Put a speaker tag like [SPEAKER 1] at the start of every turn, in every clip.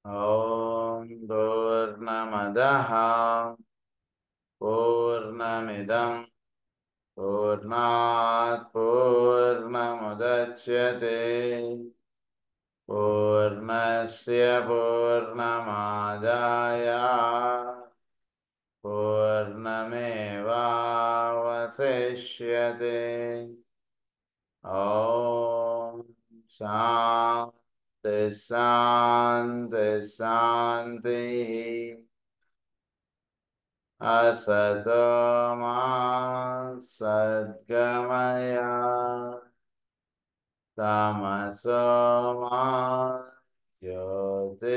[SPEAKER 1] ఓం పూర్ణమదః పూర్ణమిదం పూర్ణాత్ పూర్ణముదచ్యతే పూర్ణస్య పూర్ణమాదాయ పూర్ణమేవావశిష్యతే. ఓం శాంతి శాంతి శాంతి. असतो मा सद्गमय तमसो मा ज्योतिर्गमय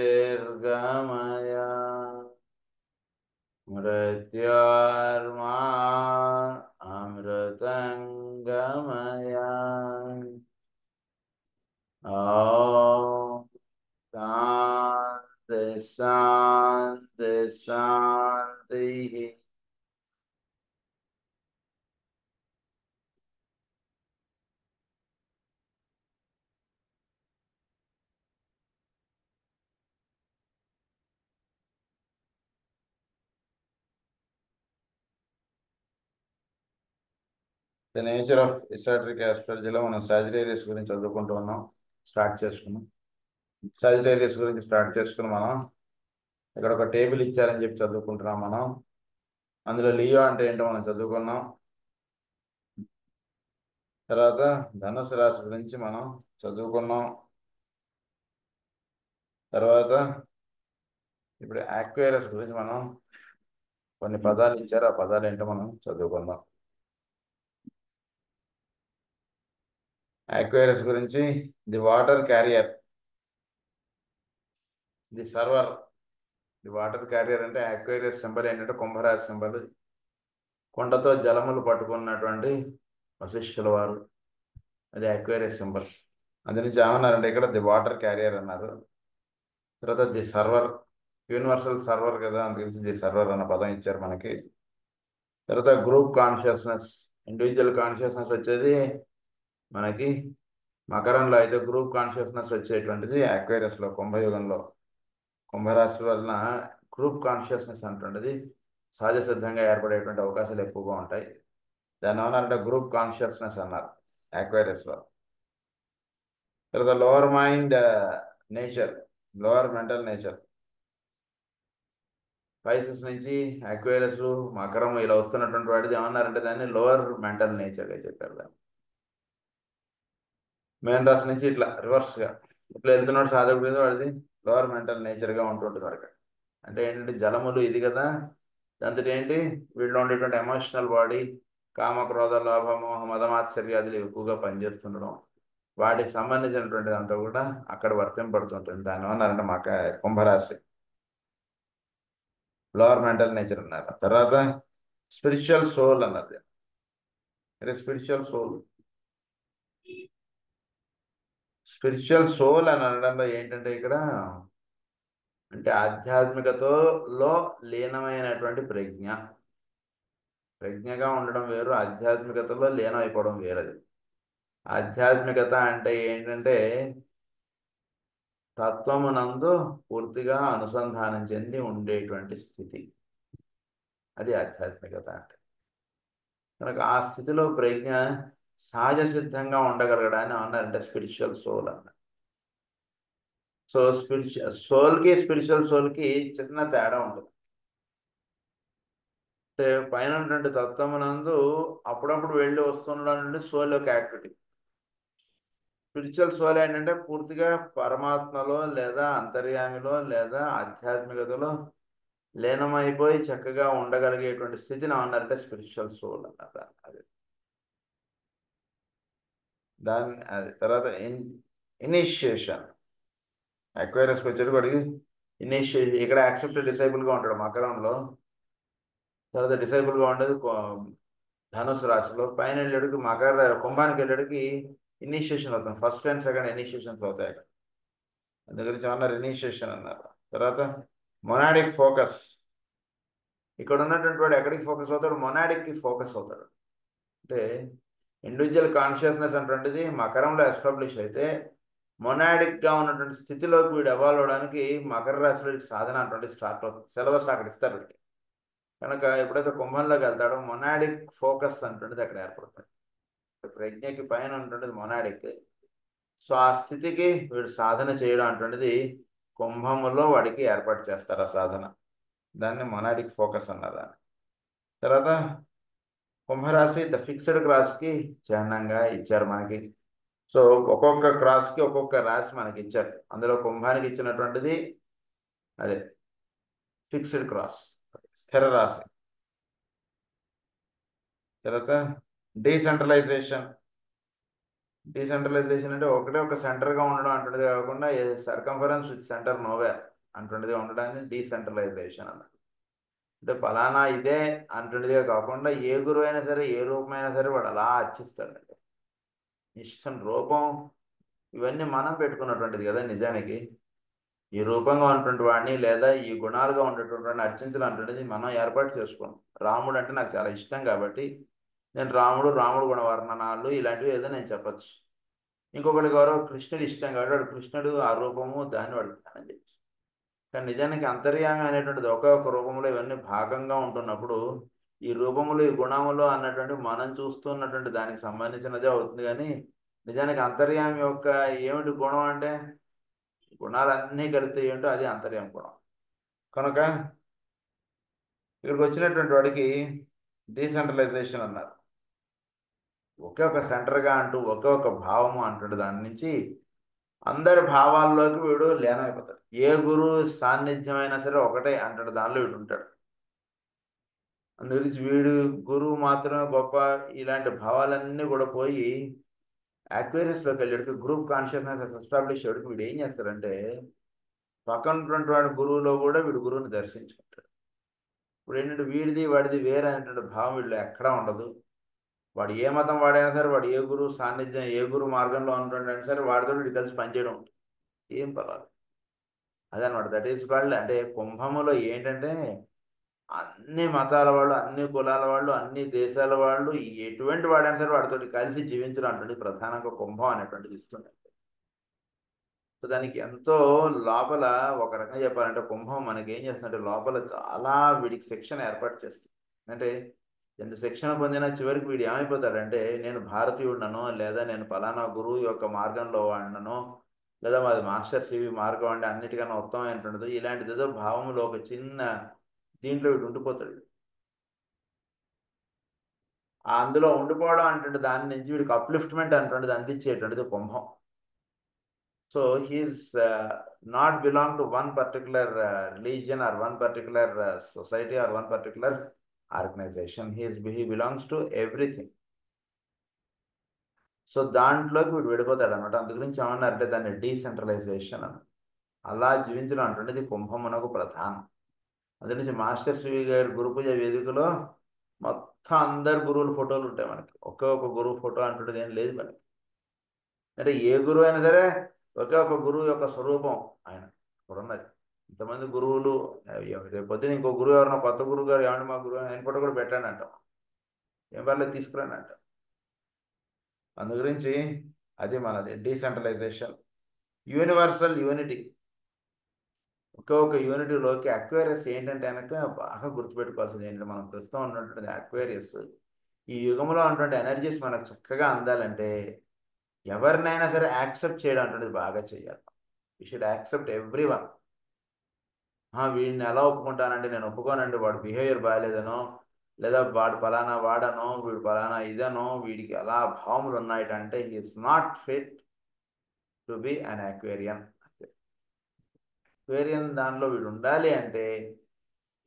[SPEAKER 1] मृत्योर्मा अमृतंगमय. ॐ शान्ति शान्ति शान्तिः. ద నేచర్ ఆఫ్ ఎసాట్రిక్ ఆస్ట్రాలజీలో మనం సాజిటేరియస్ గురించి చదువుకుంటూ ఉన్నాం. స్టార్ట్ చేసుకున్నాం. సాజిటేరియస్ గురించి స్టార్ట్ చేసుకుని మనం ఇక్కడ ఒక టేబుల్ ఇచ్చారని చెప్పి చదువుకుంటున్నాం. మనం అందులో లియో అంటే ఏంటో మనం చదువుకున్నాం. తర్వాత ధనుసు రాశి గురించి మనం చదువుకున్నాం. తర్వాత ఇప్పుడు యాక్వేరస్ గురించి మనం కొన్ని పదాలు ఇచ్చారు, ఆ పదాలు ఏంటో మనం చదువుకుందాం. యాక్వేరస్ గురించి the water carrier, the server. The water carrier అంటే యాక్వేరియస్ సింబల్ ఏంటంటే కుంభరాశి సింబల్. కొండతో జలములు పట్టుకున్నటువంటి వశిష్ఠుల వారు, అది యాక్వేరియస్ సింబల్. అందు నుంచి ఏమన్నారంటే ఇక్కడ ది వాటర్ క్యారియర్ అన్నారు. తర్వాత ది సర్వర్, యూనివర్సల్ సర్వర్ కదా, అందుకని ది సర్వర్ అన్న పదం ఇచ్చారు మనకి. తర్వాత గ్రూప్ కాన్షియస్నెస్, ఇండివిజువల్ కాన్షియస్నెస్ వచ్చేది మనకి మకరంలో, అయితే గ్రూప్ కాన్షియస్నెస్ వచ్చేటువంటిది యాక్వేరియస్లో, కుంభయుగంలో. కుంభరాశి వలన గ్రూప్ కాన్షియస్నెస్ అంటుండేది సహజ సిద్ధంగా ఏర్పడేటువంటి అవకాశాలు ఎక్కువగా ఉంటాయి. దాన్ని ఏమన్నారంటే గ్రూప్ కాన్షియస్నెస్ అన్నారు యాక్వేరియస్లో. తర్వాత lower mind nature, lower mental nature. Spices నుంచి అక్వేరియస్, మకరం ఇలా వస్తున్నటువంటి వాటిది ఏమన్నారంటే దాన్ని లోవర్ మెంటల్ నేచర్గా చెప్పారు. దాన్ని మెయిన్ రాశి నుంచి ఇట్లా రివర్స్గా ఇట్లా వెళ్తున్నాడు సాధకుడు, వాడిది లోవర్ మెంటల్ నేచర్గా ఉంటుంటుంది వాడికి. అంటే ఏంటంటే జలములు ఇది కదా, దాంతో ఏంటి వీళ్ళు ఉండేటువంటి ఎమోషనల్ బాడీ, కామ క్రోధ లోభ మోహ మదమాత్సర్యాదులు ఎక్కువగా పనిచేస్తుండడం, వాటికి సంబంధించినటువంటిది అంతా కూడా అక్కడ వర్తింపడుతుంటుంది. దాన్ని ఏమన్నారంటే మాక కుంభరాశి లోవర్ మెంటల్ నేచర్ అన్నారు. తర్వాత స్పిరిచువల్ సోల్ అన్నది. అంటే స్పిరిచువల్ సోల్, స్పిరిచువల్ సోల్ అని అనడంలో ఏంటంటే ఇక్కడ అంటే ఆధ్యాత్మికతలో లీనమైనటువంటి ప్రజ్ఞ. ప్రజ్ఞగా ఉండడం వేరు, ఆధ్యాత్మికతలో లీనం అయిపోవడం వేరది. ఆధ్యాత్మికత అంటే ఏంటంటే తత్వమునందు పూర్తిగా అనుసంధానం చెంది ఉండేటువంటి స్థితి, అది ఆధ్యాత్మికత అంటే. కనుక ఆ స్థితిలో ప్రజ్ఞ సహజ సిద్ధంగా ఉండగలగడాన్ని అన్నారంటే స్పిరిచువల్ సోల్ అన్న. సో సోల్కి స్పిరిచువల్ సోల్కి చిన్న తేడా ఉంటుంది. అంటే పైన ఉన్నటువంటి తత్వమునందు అప్పుడప్పుడు వెళ్ళి వస్తుండడం నుండి సోల్ యొక్క యాక్టివిటీ. స్పిరిచువల్ సోల్ ఏంటంటే పూర్తిగా పరమాత్మలో లేదా అంతర్యామిలో లేదా ఆధ్యాత్మికతలో లీనమైపోయి చక్కగా ఉండగలిగేటువంటి స్థితిని ఏమన్నారంటే స్పిరిచువల్ సోల్ అన్నారు. అది దాని అది తర్వాత ఇనిషియేషన్. అక్వైరస్కి వచ్చేటప్పటికి ఇనిషియేషన్ ఇక్కడ యాక్సెప్ట్ డిసైబుల్గా ఉంటాడు మకరంలో. తర్వాత డిసైబుల్గా ఉండేది ధనుసు రాశిలో. పైన వెళ్ళేటికి మకర కుంభానికి వెళ్ళేటికి ఇనిషియేషన్ అవుతుంది. ఫస్ట్ అండ్ సెకండ్ ఇనిషియేషన్స్ అవుతాయి అక్కడ. అందు గురించి ఏమన్నారు ఇనిషియేషన్ అన్నారు. తర్వాత మొనాడిక్ ఫోకస్. ఇక్కడ ఉన్నటువంటి వాడు ఎక్కడికి ఫోకస్ అవుతాడు? మొనాడిక్కి ఫోకస్ అవుతాడు. అంటే ఇండివిజువల్ కాన్షియస్నెస్ అటువంటిది మకరంలో ఎస్టాబ్లిష్ అయితే మొనాడిక్గా ఉన్నటువంటి స్థితిలోకి వీడు ఎవాల్వ్ అవడానికి మకర రాశిలో సాధన అటువంటి స్టార్ట్ అవుతుంది. సిలబస్ అక్కడ ఇస్తారు వీడికి. కనుక ఎప్పుడైతే కుంభంలోకి వెళ్తాడో మొనాడిక్ ఫోకస్ అంటుండేది అక్కడ ఏర్పడుతుంది. ప్రజ్ఞకి పైన ఉంటుండేది మొనాడిక్. సో ఆ స్థితికి వీడు సాధన చేయడం అంటుండేది కుంభములో వాడికి ఏర్పాటు చేస్తారు ఆ సాధన. దాన్ని మొనాడిక్ ఫోకస్ అన్నారు. తర్వాత కుంభరాశి ద ఫిక్స్డ్ క్రాస్కి చిహ్నంగా ఇచ్చారు మనకి. సో ఒక్కొక్క క్రాస్కి ఒక్కొక్క రాశి మనకి ఇచ్చారు. అందులో కుంభానికి ఇచ్చినటువంటిది అదే ఫిక్స్డ్ క్రాస్, స్థిర రాశి. తర్వాత డీసెంట్రలైజేషన్. డీసెంట్రలైజేషన్ అంటే ఒకటే ఒక సెంటర్గా ఉండడం అంటున్నది కాకుండా సర్కంఫరెన్స్ విత్ సెంటర్ నోవేర్ అంటున్నది ఉండడాన్ని డీసెంట్రలైజేషన్ అన్నది. అంటే ఫలానా ఇదే అంటుండేదే కాకుండా ఏ గురువు అయినా సరే ఏ రూపమైనా సరే వాడు అలా అర్చిస్తాడండి. ఇష్టం రూపం ఇవన్నీ మనం పెట్టుకున్నటువంటిది కదా. నిజానికి ఈ రూపంగా ఉన్నటువంటి వాడిని లేదా ఈ గుణాలుగా ఉండేటువంటి వాడిని అర్చించడం అంటున్నది మనం ఏర్పాటు చేసుకున్నాం. రాముడు అంటే నాకు చాలా ఇష్టం కాబట్టి నేను రాముడు గుణవర్ణనాలు ఇలాంటివి ఏదో నేను చెప్పచ్చు. ఇంకొకరికి ఎవరో కృష్ణుడు ఇష్టం కాబట్టి వాడు కృష్ణుడు ఆ రూపము దాన్ని వాడు ధ్యానం చేయొచ్చు. కానీ నిజానికి అంతర్యామి అనేటువంటిది ఒక రూపంలో ఇవన్నీ భాగంగా ఉంటున్నప్పుడు ఈ రూపములు ఈ గుణములు అన్నటువంటి మనం చూస్తున్నటువంటి దానికి సంబంధించినదే అవుతుంది. కానీ నిజానికి అంతర్యామి యొక్క ఏమిటి గుణం అంటే గుణాలన్నీ కలిపితే ఏంటో అది అంతర్యామి గుణం. కనుక ఇక్కడికి వచ్చినటువంటి వాడికి డీసెంట్రలైజేషన్ అన్నారు. ఒకే ఒక సెంటర్గా అంటూ ఒకే ఒక భావము అంటాడు. దాని నుంచి అందరి భావాల్లోకి వీడు లీనమైపోతాడు. ఏ గురువు సాన్నిధ్యమైనా సరే ఒకటే అంటాడు, దానిలో వీడు ఉంటాడు. అందుగురించి వీడు గురువు మాత్రమే గొప్ప ఇలాంటి భావాలన్నీ కూడా పోయి అక్వేరియస్లోకి వెళ్ళాడికి గ్రూప్ కాన్షియస్నెస్ ఎస్టాబ్లిష్ అయ్యాడికి వీడు ఏం చేస్తాడంటే పక్కన ఉన్నటువంటి వాడి గురువులో కూడా వీడు గురువుని దర్శించుకుంటాడు. ఇప్పుడు ఏంటంటే వీడిది వాడిది వేరే అనేటువంటి భావం వీళ్ళు ఎక్కడా ఉండదు. వాడు ఏ మతం వాడైనా సరే వాడు ఏ గురువు సాన్నిధ్యం ఏ గురువు మార్గంలో ఉంటుండైనా సరే వాడితో వీడు కలిసి పనిచేయడం ఉంటుంది. ఏం పర్వాలేదు. అదనమాట. దట్ ఈస్ కాల్డ్ అంటే కుంభములో ఏంటంటే అన్ని మతాల వాళ్ళు అన్ని కులాల వాళ్ళు అన్ని దేశాల వాళ్ళు ఎటువంటి వాడైనా సరే వాడితోటి కలిసి జీవించడం అంటే ప్రధానంగా కుంభం అనేటువంటిది ఇస్తుంది. సో దానికి ఎంతో లోపల ఒక రకంగా చెప్పాలంటే కుంభం మనకి ఏం చేస్తుందంటే లోపల చాలా వీడికి శిక్షణ ఏర్పాటు చేస్తుంది. అంటే ఎంత శిక్షణ పొందినా చివరికి వీడు ఏమైపోతాడంటే నేను భారతీయుడినను లేదా నేను ఫలానా గురువు యొక్క మార్గంలో వాడినను లేదా మాది మాస్టర్ సివి మార్గం అంటే అన్నిటికన్నా ఉత్తమమైనటువంటిది ఇలాంటిది ఏదో భావంలో ఒక చిన్న దీంట్లో వీడు ఉండిపోతాడు. అందులో ఉండిపోవడం అంటే దాని నుంచి వీడికి అప్లిఫ్ట్మెంట్ అంటుండేది అందించేటువంటిది కుంభం. So he is not belong to one particular religion or one particular society or one particular organisation. He belongs to everything. So దాంట్లోకి వీడు విడిపోతాడు అనమాట. అందు గురించి ఏమన్నారంటే దాన్ని డీసెంట్రలైజేషన్ అని. అలా జీవించడం అంటుండేది కుంభమునకు ప్రధానం. అందు నుంచి మాస్టర్ సివి గారి గురు పూజ వేదికలో మొత్తం అందరు గురువుల ఫోటోలు ఉంటాయి మనకి. ఒకే ఒక గురువు ఫోటో అంటుండేది ఏం లేదు మనకి. అంటే ఏ గురువు అయినా సరే ఒకే ఒక గురువు యొక్క స్వరూపం ఆయన ఇప్పుడు ఉన్నది. ఇంతమంది గురువులు రేపు పొద్దున ఇంకో గురువు ఎవరన్నా కొత్త గురువు గారు ఏమంటే మా గురువు ఆయన ఫోటో కూడా పెట్టండి అంటాం. ఏం పర్లేదు తీసుకురండి అంటాం. అందు గురించి అది మనది డీసెంట్రలైజేషన్. Universal unity. ఒకే ఒక యూనిటీలోకి అక్వేరియస్ ఏంటంటే కనుక బాగా గుర్తుపెట్టుకోవాల్సింది ఏంటంటే మనం ప్రస్తుతం ఉన్నటువంటి అక్వేరియస్ ఈ యుగంలో ఉన్నటువంటి ఎనర్జీస్ మనకు చక్కగా అందాలంటే ఎవరినైనా సరే యాక్సెప్ట్ చేయడం అంటున్నది బాగా చేయాలి. We should accept every one. వీడిని ఎలా ఒప్పుకుంటానంటే నేను ఒప్పుకోనండి వాడు బిహేవియర్ బాగాలేదనో లేదా వాడు ఫలానా వాడనో వీడు ఫలానా ఇదనో వీడికి అలా భావములు ఉన్నాయంటే he is not fit to be an Aquarian. Aquarian దానిలో వీడు ఉండాలి అంటే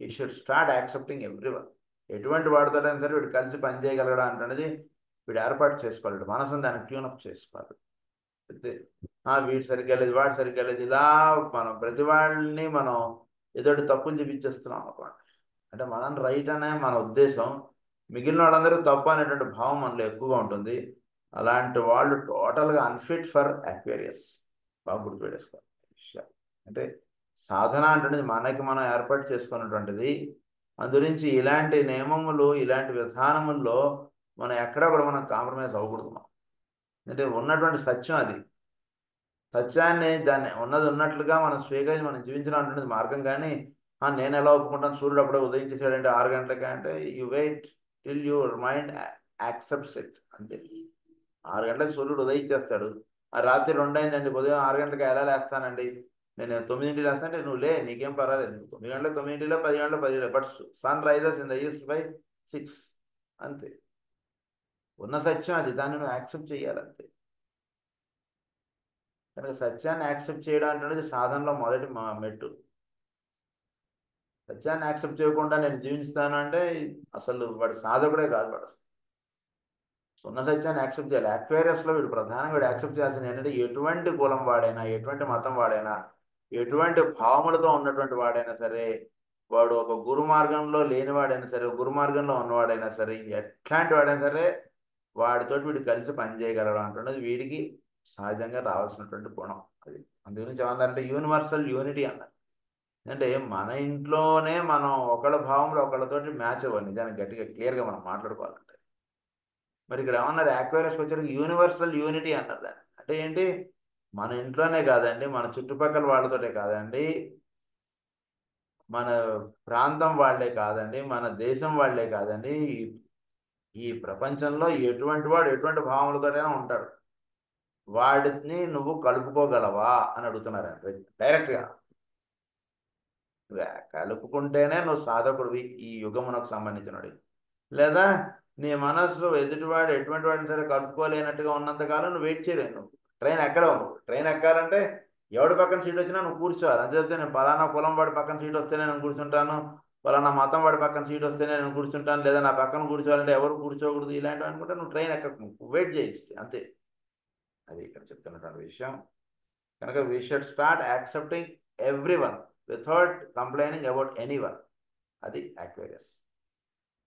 [SPEAKER 1] he should start accepting everyone. ఎటువంటి వాడుతాడైనా సరే వీడు కలిసి పనిచేయగలగడం అంటున్నది వీడు ఏర్పాటు చేసుకోవాలి. మనసుని దాన్ని ట్యూనప్ చేసుకోవాలి. అయితే వీడు సరిగ్గా లేదు వాడు సరిగ్గా లేదు ఇలా మనం ప్రతి వాళ్ళని మనం ఏదో తప్పులు చూపించేస్తున్నాం అనుకోండి. అంటే మనం రైట్ అనే మన ఉద్దేశం, మిగిలిన వాళ్ళందరూ తప్పు అనేటువంటి భావం మనలో ఎక్కువగా ఉంటుంది. అలాంటి వాళ్ళు టోటల్గా అన్ఫిట్ ఫర్ అక్వేరియస్. బాగా గుర్తుపెట్టేసుకోవాలి విషయాలు. అంటే సాధన అంటే మనకి మనం ఏర్పాటు చేసుకున్నటువంటిది. అందుగురించి ఇలాంటి నియమములు ఇలాంటి విధానముల్లో మనం ఎక్కడా కూడా మనం కాంప్రమైజ్ అవ్వకూడదు. అంటే ఉన్నటువంటి సత్యం అది. సత్యాన్ని దాన్ని ఉన్నది ఉన్నట్లుగా మనం స్వీకరించి మనం జీవించడం అంటున్నది మార్గం. కానీ నేను ఎలా ఒప్పుకుంటాను, సూర్యుడు అప్పుడే ఉదయించేసాడంటే 6 గంటలకి అంటే you wait till your mind accepts it అంతే. 6 గంటలకు సూర్యుడు ఉదయించేస్తాడు. ఆ రాత్రి 2 అయిందండి, ఉదయం 6 గంటలకు ఎలా లేస్తానండి, నేను 9ంటికి లేస్తానంటే నువ్వు లే, నీకేం పర్వాలేదు, 9 గంటలకు 9ంటిలో, 10 గంటలకు 10 but sun rises in the east by 6 అంతే. ఉన్న సత్యం అది, దాన్ని నువ్వు యాక్సెప్ట్ చేయాలంతే. కనుక సత్యాన్ని యాక్సెప్ట్ చేయడం అనేది సాధనలో మొదటి మెట్టు. సత్యాన్ని యాక్సెప్ట్ చేయకుండా నేను జీవిస్తాను అంటే అసలు వాడు సాధకుడే కాదు. వాడు ఉన్న సత్యాన్ని యాక్సెప్ట్ చేయాలి. యాక్వేరియస్లో వీడు ప్రధానంగా వీడు యాక్సెప్ట్ చేయాల్సింది ఏంటంటే ఎటువంటి కులం వాడైనా, ఎటువంటి మతం వాడైనా, ఎటువంటి భావములతో ఉన్నటువంటి వాడైనా సరే, వాడు ఒక గురు మార్గంలో లేనివాడైనా సరే, గురు మార్గంలో ఉన్నవాడైనా సరే, ఎట్లాంటి వాడైనా సరే వాడితోటి వీడు కలిసి పనిచేయగలడు అంటున్నది వీడికి సహజంగా రావాల్సినటువంటి గుణం. అది అందుగురించి ఏమన్నారంటే యూనివర్సల్ యూనిటీ అన్నారు. అంటే మన ఇంట్లోనే మనం ఒకళ్ళ భావంలో ఒకళ్ళతోటి మ్యాచ్ అవ్వాలి. నిజానికి గట్టిగా క్లియర్గా మనం మాట్లాడుకోవాలంటే మరి ఇక్కడ ఏమన్నారు, యాక్వేరియస్కి వచ్చేసరికి యూనివర్సల్ యూనిటీ అన్నారు. దాన్ని అంటే ఏంటి, మన ఇంట్లోనే కాదండి, మన చుట్టుపక్కల వాళ్ళతోటే కాదండి, మన ప్రాంతం వాళ్ళే కాదండి, మన దేశం వాళ్ళే కాదండి, ఈ ప్రపంచంలో ఎటువంటి వాడు ఎటువంటి భావములతోటైనా ఉంటాడు, వాడిని నువ్వు కలుపుకోగలవా అని అడుగుతున్నారండి డైరెక్ట్గా. కలుపుకుంటేనే నువ్వు సాధకుడివి ఈ యుగమునకు సంబంధించినవి. లేదా నీ మనస్సు ఎదుటివాడు ఎటువంటి వాడిని సరే కలుపుకోలేనట్టుగా ఉన్నంతకాలం నువ్వు వెయిట్ చేయలేవు. నువ్వు ట్రైన్ ఎక్కడవు. నువ్వు ట్రైన్ ఎక్కాలంటే ఎవడి పక్కన సీట్ వచ్చినా నువ్వు కూర్చోవాలి. అంతే చెప్తే నేను పలానా కులం వాడి పక్కన సీట్ వస్తేనే నేను కూర్చుంటాను, పలానా మతం వాడి పక్కన సీట్ వస్తేనే నేను కూర్చుంటాను, లేదా నా పక్కన కూర్చోవాలంటే ఎవరు కూర్చోకూడదు ఇలాంటివి అనుకుంటే నువ్వు ట్రైన్ ఎక్కకు, వెయిట్ చేయొచ్చు అంతే. అది ఇక్కడ చెప్తున్నటువంటి విషయం. కనుక we should start accepting every one without complaining about any one. అది యాక్వేరియస్.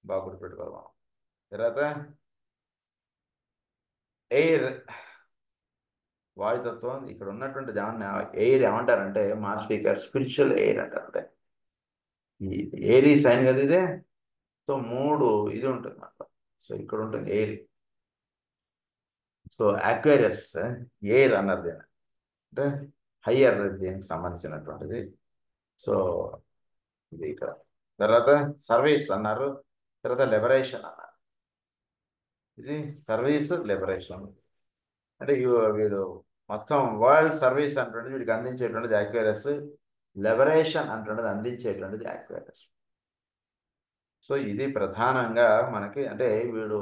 [SPEAKER 1] బాగా గుర్తుపెట్టుకోవాలి మనం. తర్వాత ఎయిర్, వాయుతత్వం. ఇక్కడ ఉన్నటువంటి దాన్ని ఎయిర్ ఏమంటారంటే మా స్పీకర్ స్పిరిచువల్ ఎయిర్ అంటారంటే ఈ ఎయిరీ సైన్ కదా ఇదే. సో 3 ఇది ఉంటుంది అన్నమాట. సో ఇక్కడ ఉంటుంది ఎయిర్. సో యాక్వేరియస్ ఎయిర్ అన్నారు దీన్ని, అంటే హయ్యర్ దీనికి సంబంధించినటువంటిది. సో ఇది ఇక్కడ. తర్వాత సర్వీస్ అన్నారు, తర్వాత లిబరేషన్ అన్నారు. ఇది సర్వీస్ లిబరేషన్ అంటే వీడు మొత్తం వరల్డ్ సర్వీస్ అంటున్నది వీడికి అందించేటువంటిది యాక్వేరియస్, లిబరేషన్ అంటున్నది అందించేటువంటిది యాక్వేరియస్. సో ఇది ప్రధానంగా మనకి అంటే వీడు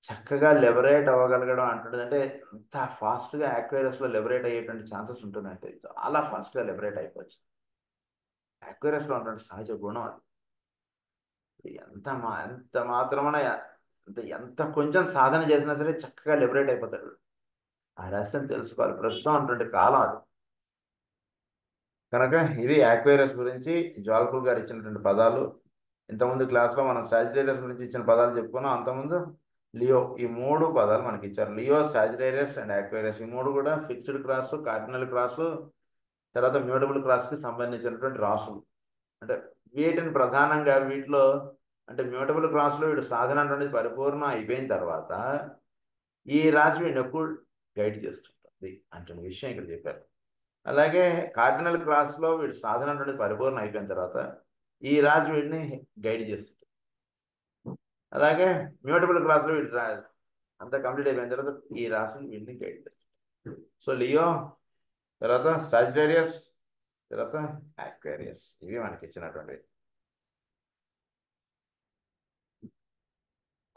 [SPEAKER 1] చక్కగా లిబరేట్ అవ్వగలగడం అంటున్నది. అంటే ఎంత ఫాస్ట్గా యాక్వేరియస్లో లిబరేట్ అయ్యేటువంటి ఛాన్సెస్ ఉంటుందంటే చాలా ఫాస్ట్గా లిబరేట్ అయిపోవచ్చు. యాక్వేరియస్లో ఉన్నటువంటి సహజ గుణం అది. ఎంత మాత్రమన ఎంత కొంచెం సాధన చేసినా సరే చక్కగా లిబరేట్ అయిపోతాడు. ఆ రహస్యం తెలుసుకోవాలి. ప్రస్తుతం అటువంటి కాలం అది. కనుక ఇది యాక్వేరియస్ గురించి జ్వాలకుల్ గారు ఇచ్చినటువంటి పదాలు. ఇంతకుముందు క్లాస్లో మనం సాజిటేరియస్ గురించి ఇచ్చిన పదాలు చెప్పుకున్నాం. అంతకుముందు లియో, ఈ 3 పదాలు మనకి ఇచ్చారు. Leo, Sagittarius and Aquarius. ఈ 3 కూడా ఫిక్స్డ్ క్రాస్, కార్డినల్ క్రాస్, తర్వాత మ్యూటబుల్ క్రాస్కి సంబంధించినటువంటి రాసులు. అంటే వీటిని ప్రధానంగా వీటిలో అంటే మ్యూటబుల్ క్రాస్లో వీడు సాధన అనేది పరిపూర్ణం అయిపోయిన తర్వాత ఈ రాశి వీడిని ఎక్కువ గైడ్ చేస్తుంటుంది అంటే విషయం ఇక్కడ చెప్పారు. అలాగే కార్డినల్ క్లాస్లో వీడు సాధన అనేది పరిపూర్ణం అయిపోయిన తర్వాత ఈ రాశి వీడిని గైడ్ చేస్తుంది. అలాగే మ్యూటబుల్ క్లాస్లో వీడు అంతా కంప్లీట్ అయిపోయిన తర్వాత ఈ రాశిని వీడిని గైడ్ చేస్తుంది. సో లియో, తర్వాత సాజిటేరియస్, తర్వాత యాక్వేరియస్. ఇవి మనకి ఇచ్చినటువంటి.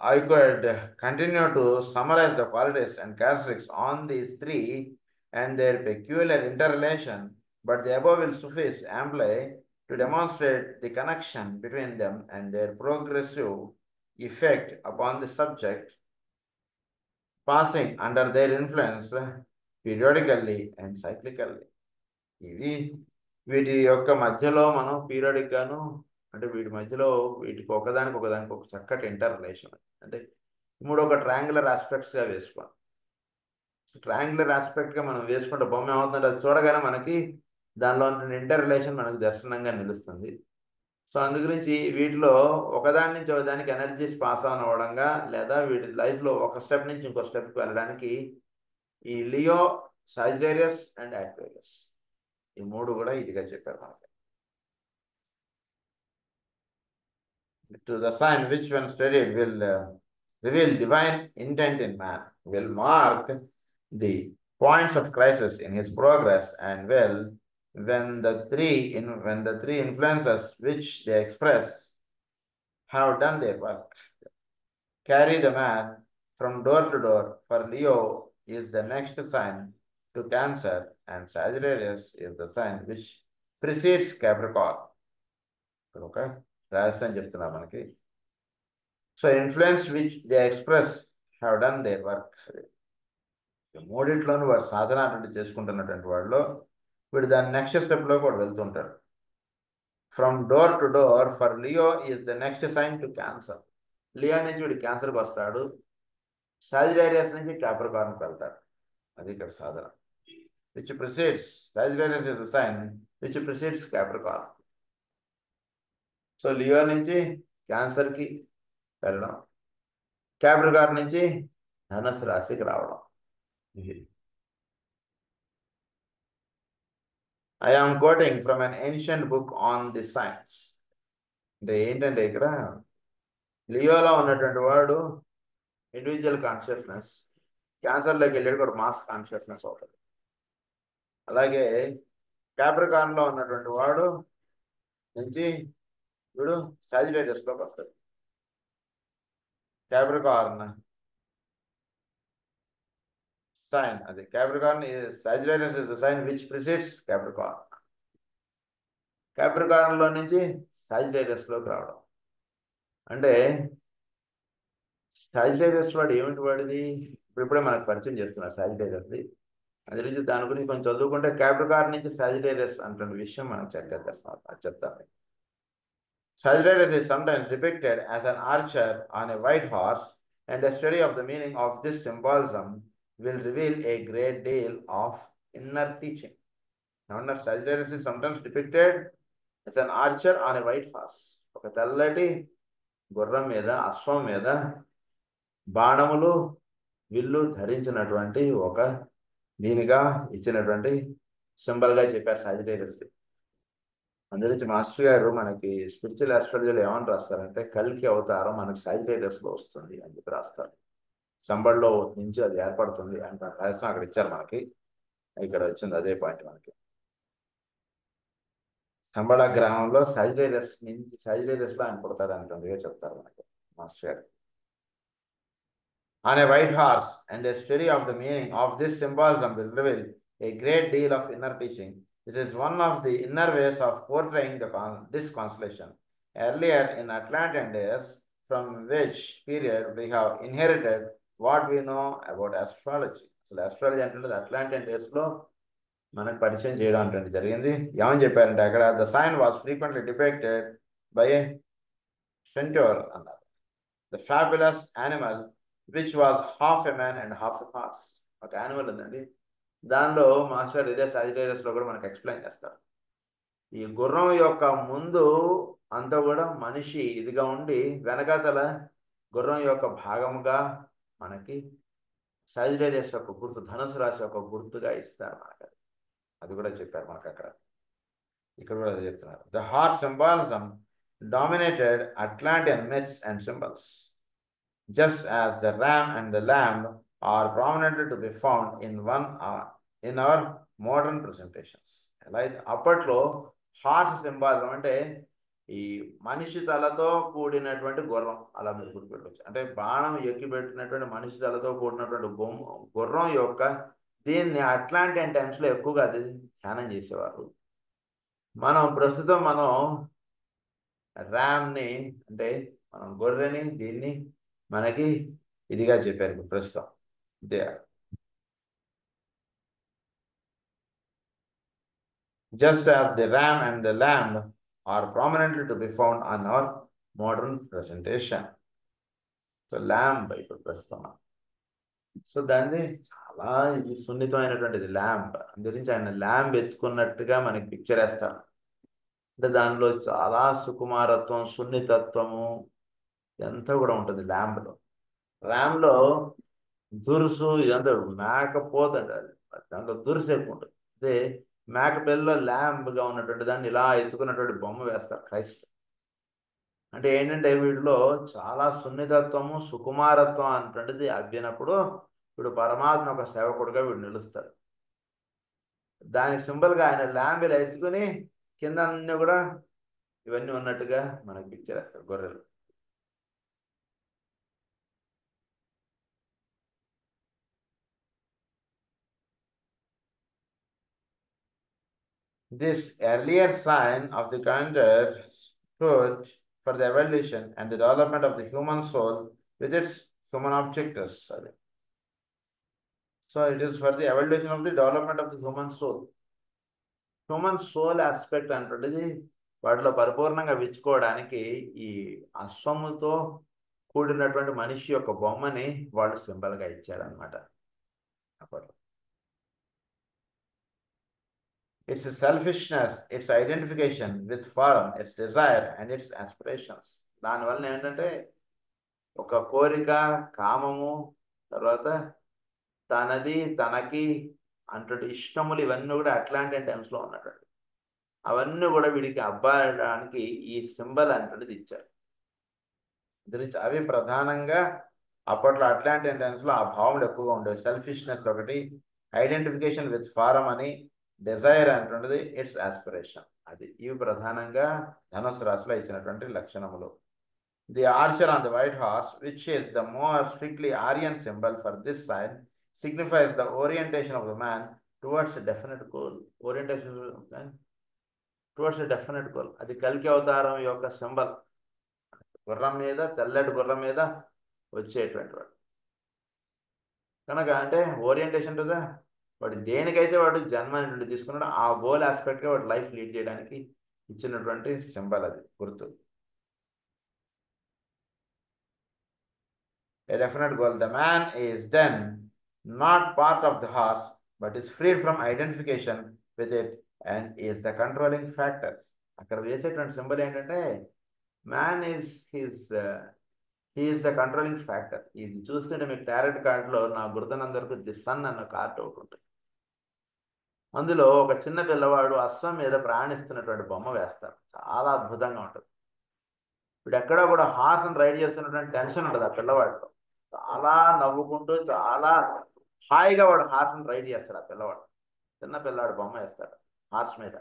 [SPEAKER 1] I could continue to summarize the qualities and characteristics on these 3 and their peculiar interrelation, but the above will suffice amply to demonstrate the connection between them and their progressive effect upon the subject, passing under their influence periodically and cyclically. వీటి యొక్క మధ్యలో మనం periodic గాను అంటే వీటి మధ్యలో వీటికి ఒకదానికి ఒక చక్కటి ఇంటర్ రిలేషన్. అంటే 3 ఒక ట్రయాంగులర్ ఆస్పెక్ట్స్గా వేసుకోండి. ట్రయాంగులర్ ఆస్పెక్ట్గా మనం వేసుకుంటే బొమ్మ ఏమవుతుందంటే అది చూడగానే మనకి దానిలో ఉన్న ఇంటర్ రిలేషన్ మనకు దర్శనంగా నిలుస్తుంది. సో అందు గురించి వీటిలో ఒకదాని నుంచి ఒకదానికి ఎనర్జీస్ పాస్ ఆన్ అవ్వడంగా లేదా వీటి లైఫ్లో ఒక స్టెప్ నుంచి ఇంకో స్టెప్కి వెళ్ళడానికి ఈ లియో, సాజిటేరియస్ అండ్ యాక్వేరియస్. ఈ మూడు కూడా ఇదిగా చెప్పారు మనకి. To the sign which when studied will reveal divine intent in man, will mark the points of crisis in his progress, and will, when the three influences which they express have done their work, carry the man from door to door. For Leo is the next sign to Cancer, and Sagittarius is the sign which precedes Capricorn. Okay, రహస్యం చెప్తున్నారు మనకి. So influence which they express have done their work. మూడిట్లోనూ వాడు సాధన అటువంటి చేసుకుంటున్నటువంటి వాళ్ళు వీడు దాని నెక్స్ట్ స్టెప్లో కూడా వెళ్తుంటాడు. From door to door for Leo is the next sign to Cancer. Leo నుంచి వీడు క్యాన్సర్కి వస్తాడు, సాజిటేరియస్ నుంచి క్యాప్రికార్న్కి వెళ్తాడు. అది ఇక్కడ సాధన. Which precedes Sagittarius is the sign which precedes Capricorn. So Leo నుంచి క్యాన్సర్కి వెళ్ళడం, క్యాప్రికార్న్ నుంచి ధనుసు రాశికి రావడం. I am quoting from an ancient book on the science. అంటే ఏంటంటే ఇక్కడ లియోలో ఉన్నటువంటి వాడు ఇండివిజువల్ కాన్షియస్నెస్, క్యాన్సర్లోకి వెళ్ళేది కూడా మాస్ కాన్షియస్నెస్ అవుతుంది. అలాగే క్యాప్రికార్న్లో ఉన్నటువంటి వాడు నుంచి వీడు సాజిటేరియస్లోకి వస్తాడు. క్యాప్రికార్న్ sign, అది Capricorn is Sagittarius is the sign which precedes Capricorn. క్యాప్రికార్న్లో నుంచి సాజిటేరియస్లోకి రావడం అంటే సాజిటేరియస్ వాడు ఏమిటి వాడిది ఇప్పుడిప్పుడే మనకు పరిచయం చేస్తున్నారు సాజిటేరియస్ది. అది నుంచి దాని గురించి కొంచెం చదువుకుంటే క్యాప్రికార్న్ నుంచి సాజిటేరియస్ అంటున్న విషయం మనం చెప్తాను. Sagittarius is sometimes depicted as an archer on a white horse, and the study of the meaning of this symbolism will reveal a great deal of inner teaching. Now, Sagittarius is sometimes depicted as an archer on a white horse. ఒక తెల్లటి గుర్రం మీద, అశ్వం మీద బాణములు విల్లు ధరించినటువంటి ఒక దీనిగా ఇచ్చినటువంటి సింబల్గా చెప్పారు సాజిటేరియస్. అందులోంచి మాస్టర్ గారు మనకి స్పిరిచువల్ ఆస్ట్రాలజీలో ఏమని రాస్తారంటే కల్కి అవతారం మనకి సాజిటేరియస్లో వస్తుంది అని చెప్పి రాస్తారు. సంబళ్ళలో నుంచి అది ఏర్పడుతుంది అంటే రహస్యం అక్కడ ఇచ్చారు మనకి. ఇక్కడ వచ్చింది అదే పాయింట్ మనకి. సంబళ గ్రామంలో సాజిటేరియస్లో ఆయన పుడతారు అంటుందిగా చెప్తారు మనకి మాస్టర్ గారు. On a white horse, and a study of the meaning of this symbolism will reveal a great deal of inner teaching. This is one of the inner ways of portraying this constellation. Earlier in Atlantean days, from which period we have inherited what we know about astrology. అసలు astrology అంటే Atlantean డేస్లో మనకు పరిచయం చేయడం అంటే జరిగింది. ఏమని చెప్పారంటే అక్కడ the sign was frequently depicted by a centaur అన్నారు, the fabulous animal which was half a man and half a horse. ఒక యానిమల్ ఉందండి, దానిలో మాస్టర్ ఇదే సాజిటేరియస్లో కూడా మనకు ఎక్స్ప్లెయిన్ చేస్తారు. ఈ గుర్రం యొక్క ముందు అంతా కూడా మనిషి ఇదిగా ఉండి వెనకాతల గుర్రం యొక్క భాగముగా మనకి సాజిటేరియస్ యొక్క గుర్తు, ధనుసు రాశి యొక్క గుర్తుగా ఇస్తారు మనకు. అది కూడా చెప్పారు మనకు అక్కడ. ఇక్కడ కూడా అది చెప్తున్నారు. The horse symbolism dominated Atlantean myths and symbols, just as the ram and the lamb are prominently to be found in our modern presentations. Like అప్పట్లో హార్స్ సింబాలిజం అంటే ఈ మనిషి తలతో కూడినటువంటి గుర్రం, అలా మీరు గుర్తుపెట్టవచ్చు. అంటే బాణం ఎక్కిపెట్టినటువంటి మనిషి తలతో కూడినటువంటి గుర్రం యొక్క దీన్ని అట్లాంటియన్ టైమ్స్లో ఎక్కువగా అది ధ్యానం చేసేవారు. ప్రస్తుతం మనం ర్యామ్ని అంటే మనం గొర్రెని దీన్ని మనకి ఇదిగా చెప్పారు ప్రస్తుతం. Just as the ram and the lamb are prominently to be found on our modern presentation. So lamb ఇప్పుడు ప్రస్తుతం. సో దాన్ని చాలా ఇది సున్నితమైనటువంటిది ల్యాంబ్. అందుగురించి ఆయన ల్యాంబ్ ఎత్తుకున్నట్టుగా మనకి పిక్చర్ వేస్తారు. అంటే దానిలో చాలా సుకుమారత్వం, సున్నితత్వము ఎంత కూడా ఉంటుంది ల్యాంబ్లో. ర్యామ్లో దురుసు ఇదంతా మేకపోతండి, అది దాంట్లో దురుసు ఎక్కువ ఉంటుంది. అదే మేకపిల్లలో ల్యాంబ్గా ఉన్నటువంటి దాన్ని ఇలా ఎత్తుకున్నటువంటి బొమ్మ వేస్తారు క్రైస్ట్. అంటే ఏంటంటే వీటిలో చాలా సున్నితత్వము సుకుమారత్వం అనేటువంటిది అబ్బినప్పుడు వీడు పరమాత్మ ఒక సేవకుడుగా వీడు నిలుస్తాడు. దానికి సింబల్గా ఆయన ల్యాంబ్ ఇలా ఎత్తుకుని కింద అన్నీ కూడా ఇవన్నీ ఉన్నట్టుగా మనకు పిక్చర్ వేస్తారు గొర్రెలు. This earlier sign of the calendar stood for the evolution and the development of the human soul with its human objectives. So it is for the evolution of the development of the human soul. Human soul aspect అంటుండేది వాటిలో పరిపూర్ణంగా విచ్చుకోవడానికి ఈ అశ్వముతో కూడినటువంటి మనిషి యొక్క బొమ్మని వాళ్ళు సింబల్గా ఇచ్చారనమాట అప్పట్లో. It's selfishness, it's identification with form, it's desire and it's aspirations. దానివల్ల ఏంటంటే ఒక కోరిక, కామము, తర్వాత తనది తనకి అంటే ఇష్టములు ఇవన్నీ కూడా అట్లాంటి టైమ్స్లో ఉన్నటువంటి అవన్నీ కూడా వీడికి అబ్బాయడానికి ఈ సింబల్ అంటున్నది ఇచ్చారు. అవి ప్రధానంగా అప్పట్లో అట్లాంటిక్ టైమ్స్లో ఆ భావములు ఎక్కువగా ఉండేవి. సెల్ఫిష్నెస్ ఒకటి, ఐడెంటిఫికేషన్ విత్ ఫారమ్ అని, డిజైర్ అంటున్నది, ఇట్స్ ఆస్పిరేషన్ అది. ఇవి ప్రధానంగా ధనుసు రాశిలో ఇచ్చినటువంటి లక్షణములు. The archer on the white horse, which is the more strictly Aryan symbol for this sign, signifies the orientation of the man towards a definite goal. Orientation towards a definite goal. అది కల్కి అవతారం యొక్క symbol. గుర్రం మీద, తెల్లటి గుర్రం మీద వచ్చేటువంటి వాడు కనుక అంటే ఓరియంటేషన్ కదా, వాడు దేనికైతే వాడు జన్మ నుండి తీసుకున్నాడో ఆ గోల్ ఆస్పెక్ట్గా వాడు లైఫ్ లీడ్ చేయడానికి ఇచ్చినటువంటి సింబల్, అది గుర్తు. A definite goal. The man is then not part of the horse, but is freed from identification with it and is the controlling factor. అక్కడ వేసేటువంటి సింబల్ ఏంటంటే man is he is the controlling factor. ఇది చూస్తుంటే మీకు tarot కార్డులో నా గుర్తున్నందరకు the sun అన్న కార్డు ఒకటి ఉంటుంది. అందులో ఒక చిన్న పిల్లవాడు అశ్వం మీద ప్రయాణిస్తున్నటువంటి బొమ్మ వేస్తారు. చాలా అద్భుతంగా ఉంటుంది. ఇప్పుడు ఎక్కడా కూడా హార్స్ని రైడ్ చేస్తున్నటువంటి టెన్షన్ ఉంటుంది ఆ పిల్లవాడితో. చాలా నవ్వుకుంటూ చాలా హాయిగా వాడు హార్స్ని రైడ్ చేస్తాడు. ఆ పిల్లవాడు చిన్న పిల్లవాడు బొమ్మ వేస్తాడు హార్స్ మీద.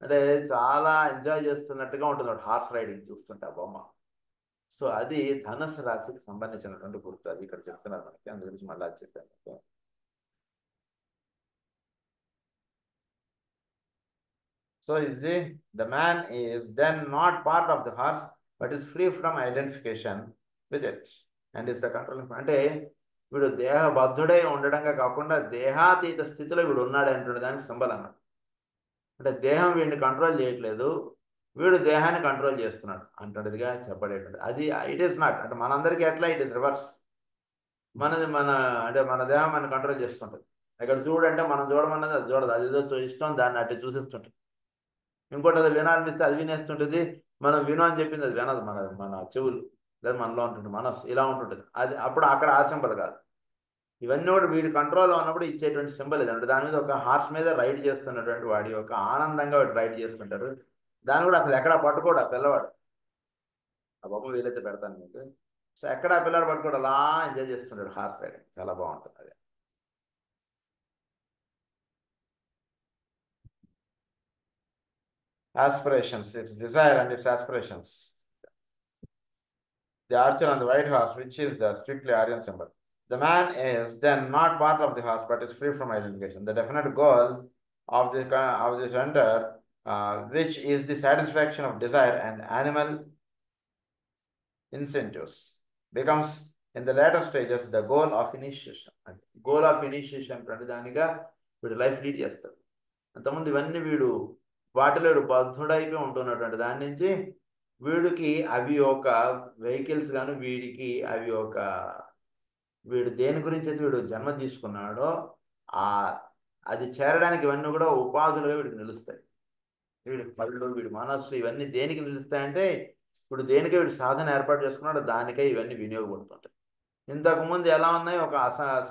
[SPEAKER 1] అంటే చాలా ఎంజాయ్ చేస్తున్నట్టుగా ఉంటుంది వాడు హార్స్ రైడింగ్ చూస్తుంటే ఆ బొమ్మ. సో అది ధనుసు రాశికి సంబంధించినటువంటి గుర్తు. అది ఇక్కడ చెప్తున్నారు మనకి, అందు గురించి మళ్ళీ చెప్పాను. So the man is then not part of the horse, but is free from identification with it and is the controlling. అంటే వీడు దేహబద్ధుడై ఉండడంగా కాకుండా దేహాతీత స్థితిలో వీడు ఉన్నాడు అంటున్న దానికి సింబల్ అన్నమాట. అంటే దేహం వీడిని కంట్రోల్ చేయట్లేదు, వీడు దేహాన్ని కంట్రోల్ చేస్తున్నాడు అంటున్నదిగా చెప్పబడేటువంటి అది. ఇట్ ఈస్ నాట్ అంటే మనందరికీ ఎట్లా, ఇట్ ఈస్ రివర్స్. అంటే మన దేహం మనం కంట్రోల్ చేస్తుంటుంది. ఇక్కడ చూడంటే మనం చూడమన్నది అది చూడదు, అది ఏదో ఇష్టం దాన్ని అటు చూసిస్తుంటుంది. ఇంకోటి అది వినాలనిస్తే అది వినేస్తుంటుంది, మనం విను అని చెప్పింది అది వినదు. మన చెవులు లేదా మనలో ఉంటుంది మనసు ఇలా ఉంటుంటుంది. అది అప్పుడు అక్కడ ఆ సింబల్ కాదు. ఇవన్నీ కూడా వీడి కంట్రోల్లో ఉన్నప్పుడు ఇచ్చేటువంటి సింబల్ ఇది. అంటే దాని మీద ఒక హార్స్ మీద రైడ్ చేస్తున్నటువంటి వాడి యొక్క ఆనందంగా వాడు రైడ్ చేస్తుంటారు. దాన్ని కూడా అసలు ఎక్కడా పట్టుకోడు ఆ పిల్లవాడు. ఆ బొమ్మ వీలైతే పెడతాను మీకు. సో ఎక్కడ ఆ పిల్లవాడు పట్టుకోడు, అలా ఎంజాయ్ చేస్తుంటాడు హార్స్ రైడింగ్. చాలా బాగుంటుంది అది. Aspirations, its desire and its aspirations. The archer on the white horse, which is the strictly Aryan symbol. The man is then not part of the horse, but is free from identification. The definite goal of this hunter, which is the satisfaction of desire and animal incentives, becomes in the later stages the goal of initiation. Goal of initiation ప్రతిదానిగా వీడు life lead చేస్తాడు. అంతకుముందు ఇవన్నీ వీడు వాటిలో బద్ధుడైపోయి ఉంటున్నటువంటి దాని నుంచి వీడికి అవి ఒక వెహికల్స్ గాను, వీడికి అవి ఒక వీడు దేని గురించి అయితే వీడు జన్మ తీసుకున్నాడో అది చేరడానికి ఇవన్నీ కూడా ఉపాధులుగా వీడికి నిలుస్తాయి. వీడి పళ్ళు, వీడి మనస్సు ఇవన్నీ దేనికి నిలుస్తాయంటే ఇప్పుడు దేనికే వీడు సాధన ఏర్పాటు చేసుకున్నాడో దానికే ఇవన్నీ వినియోగపడుతుంటాయి. ఇంతకుముందు ఎలా ఉన్నాయి, ఒక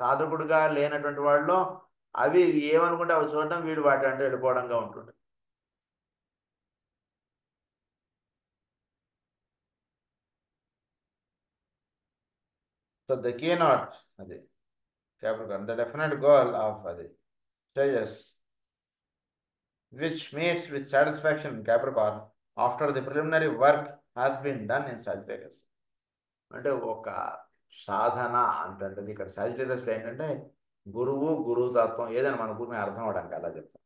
[SPEAKER 1] సాధకుడుగా లేనటువంటి వాళ్ళలో అవి ఏమనుకుంటే అవి చూడడం, వీడు వాటి అంటే వెళ్ళిపోవడంగా ఉంటుంది. సో ద కీ నాట్ అది Capricorn, the definite goal of the stages which meets with satisfaction in Capricorn after the preliminary work has been done in Sagittarius. అంటే ఒక సాధన అంటే ఇక్కడ సాజిటేరియస్లో ఏంటంటే గురువు తత్వం ఏదైనా మన గురువు అర్థం అవడానికి అలా చెప్తాం.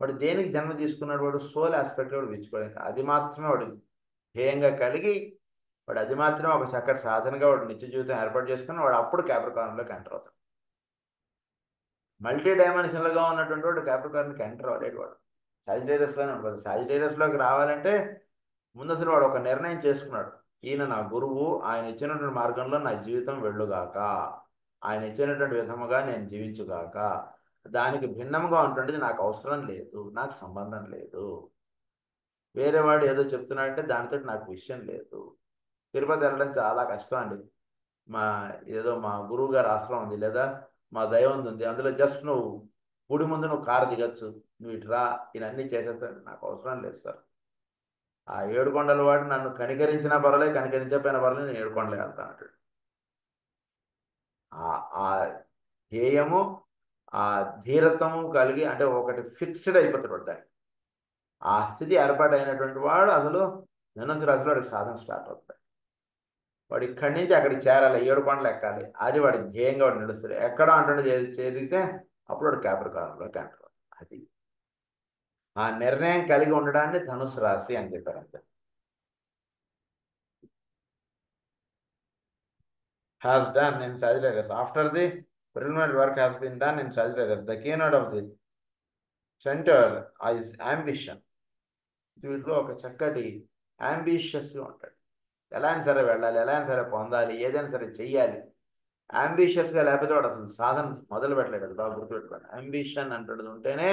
[SPEAKER 1] వాడు దేనికి జన్మ తీసుకున్నాడు, వాడు సోల్ ఆస్పెక్ట్ వాడు విచ్చుకోవడానికి, అది మాత్రమే వాడు ధ్యేయంగా కలిగి వాడు అది మాత్రమే ఒక చక్కటి సాధనగా వాడు నిత్య జీవితం ఏర్పాటు చేసుకుని వాడు అప్పుడు క్యాప్రికార్న్లోకి ఎంటర్ అవుతాడు. మల్టీ డైమెన్షనల్గా ఉన్నటువంటి వాడు క్యాప్రికార్న్కి ఎంటర్ అవ్వలేడు. వాడు సాజిటేరియస్లోనే ఉంటుంది. సాజిటేరియస్లోకి రావాలంటే ముందు అసలు వాడు ఒక నిర్ణయం చేసుకున్నాడు, ఈయన నా గురువు, ఆయన ఇచ్చినటువంటి మార్గంలో నా జీవితం వెళ్ళుగాక, ఆయన ఇచ్చినటువంటి విధముగా నేను జీవించుగాక, దానికి భిన్నంగా ఉంటుండేది నాకు అవసరం లేదు, నాకు సంబంధం లేదు, వేరే వాడు ఏదో చెప్తున్నాడంటే దానితో నాకు విషయం లేదు. తిరుపతి వెళ్ళడం చాలా కష్టం అండి. మా గురువు గారు ఆశ్రమం ఉంది, లేదా మా దైవం ఉంది, అందులో జస్ట్ నువ్వు గుడి ముందు నువ్వు కారు దిగచ్చు, నువ్వు ఇటురా, ఇవన్నీ చేసేస్తాడు, నాకు అవసరం లేదు సార్. ఆ ఏడుకొండల వాడు నన్ను కనికరించినా పర్వాలేదు, కనికరించకపోయినా పర్వాలేదు, నేను ఏడుకొండలే వెళ్తాను అంటాడు. ఆ ధ్యేయము, ఆ ధీరత్వము కలిగి అంటే ఒకటి ఫిక్స్డ్ అయిపోతాడు దానికి. ఆ స్థితి ఏర్పాటైనటువంటి వాడు అసలు ధనుసు రాశిలో వాడికి సాధన స్టార్ట్ అవుతుంది. వాడు ఇక్కడి నుంచి అక్కడికి చేరాలి, ఏడుకొండలు ఎక్కాలి, అది వాడి ధ్యేయంగా వాడు నడుస్తాడు. ఎక్కడో అంటుండే చేరితే అప్పుడు వాడు క్యాప్రికార్న్లోకి ఎంటర్ అవుతాడు. అది ఆ నిర్ణయం కలిగి ఉండడాన్ని ధనుసు రాశి అని చెప్పారు. అంతే. has done in Sagittarius. After the preliminary work has been done in Sagittarius, the keynote of the center is ambition. వీటిలో ఒక చక్కటి అంబిషియస్గా ఉంటాడు. ఎలా అయినా సరే వెళ్ళాలి, ఎలా అయినా సరే పొందాలి, ఏదైనా సరే చెయ్యాలి. అంబిషియస్గా లేకపోతే వాడు అసలు సాధన మొదలు పెట్టలేడు. అది బాగా గుర్తుపెట్టుకోండి. అంబిషన్ అంటున్నది ఉంటేనే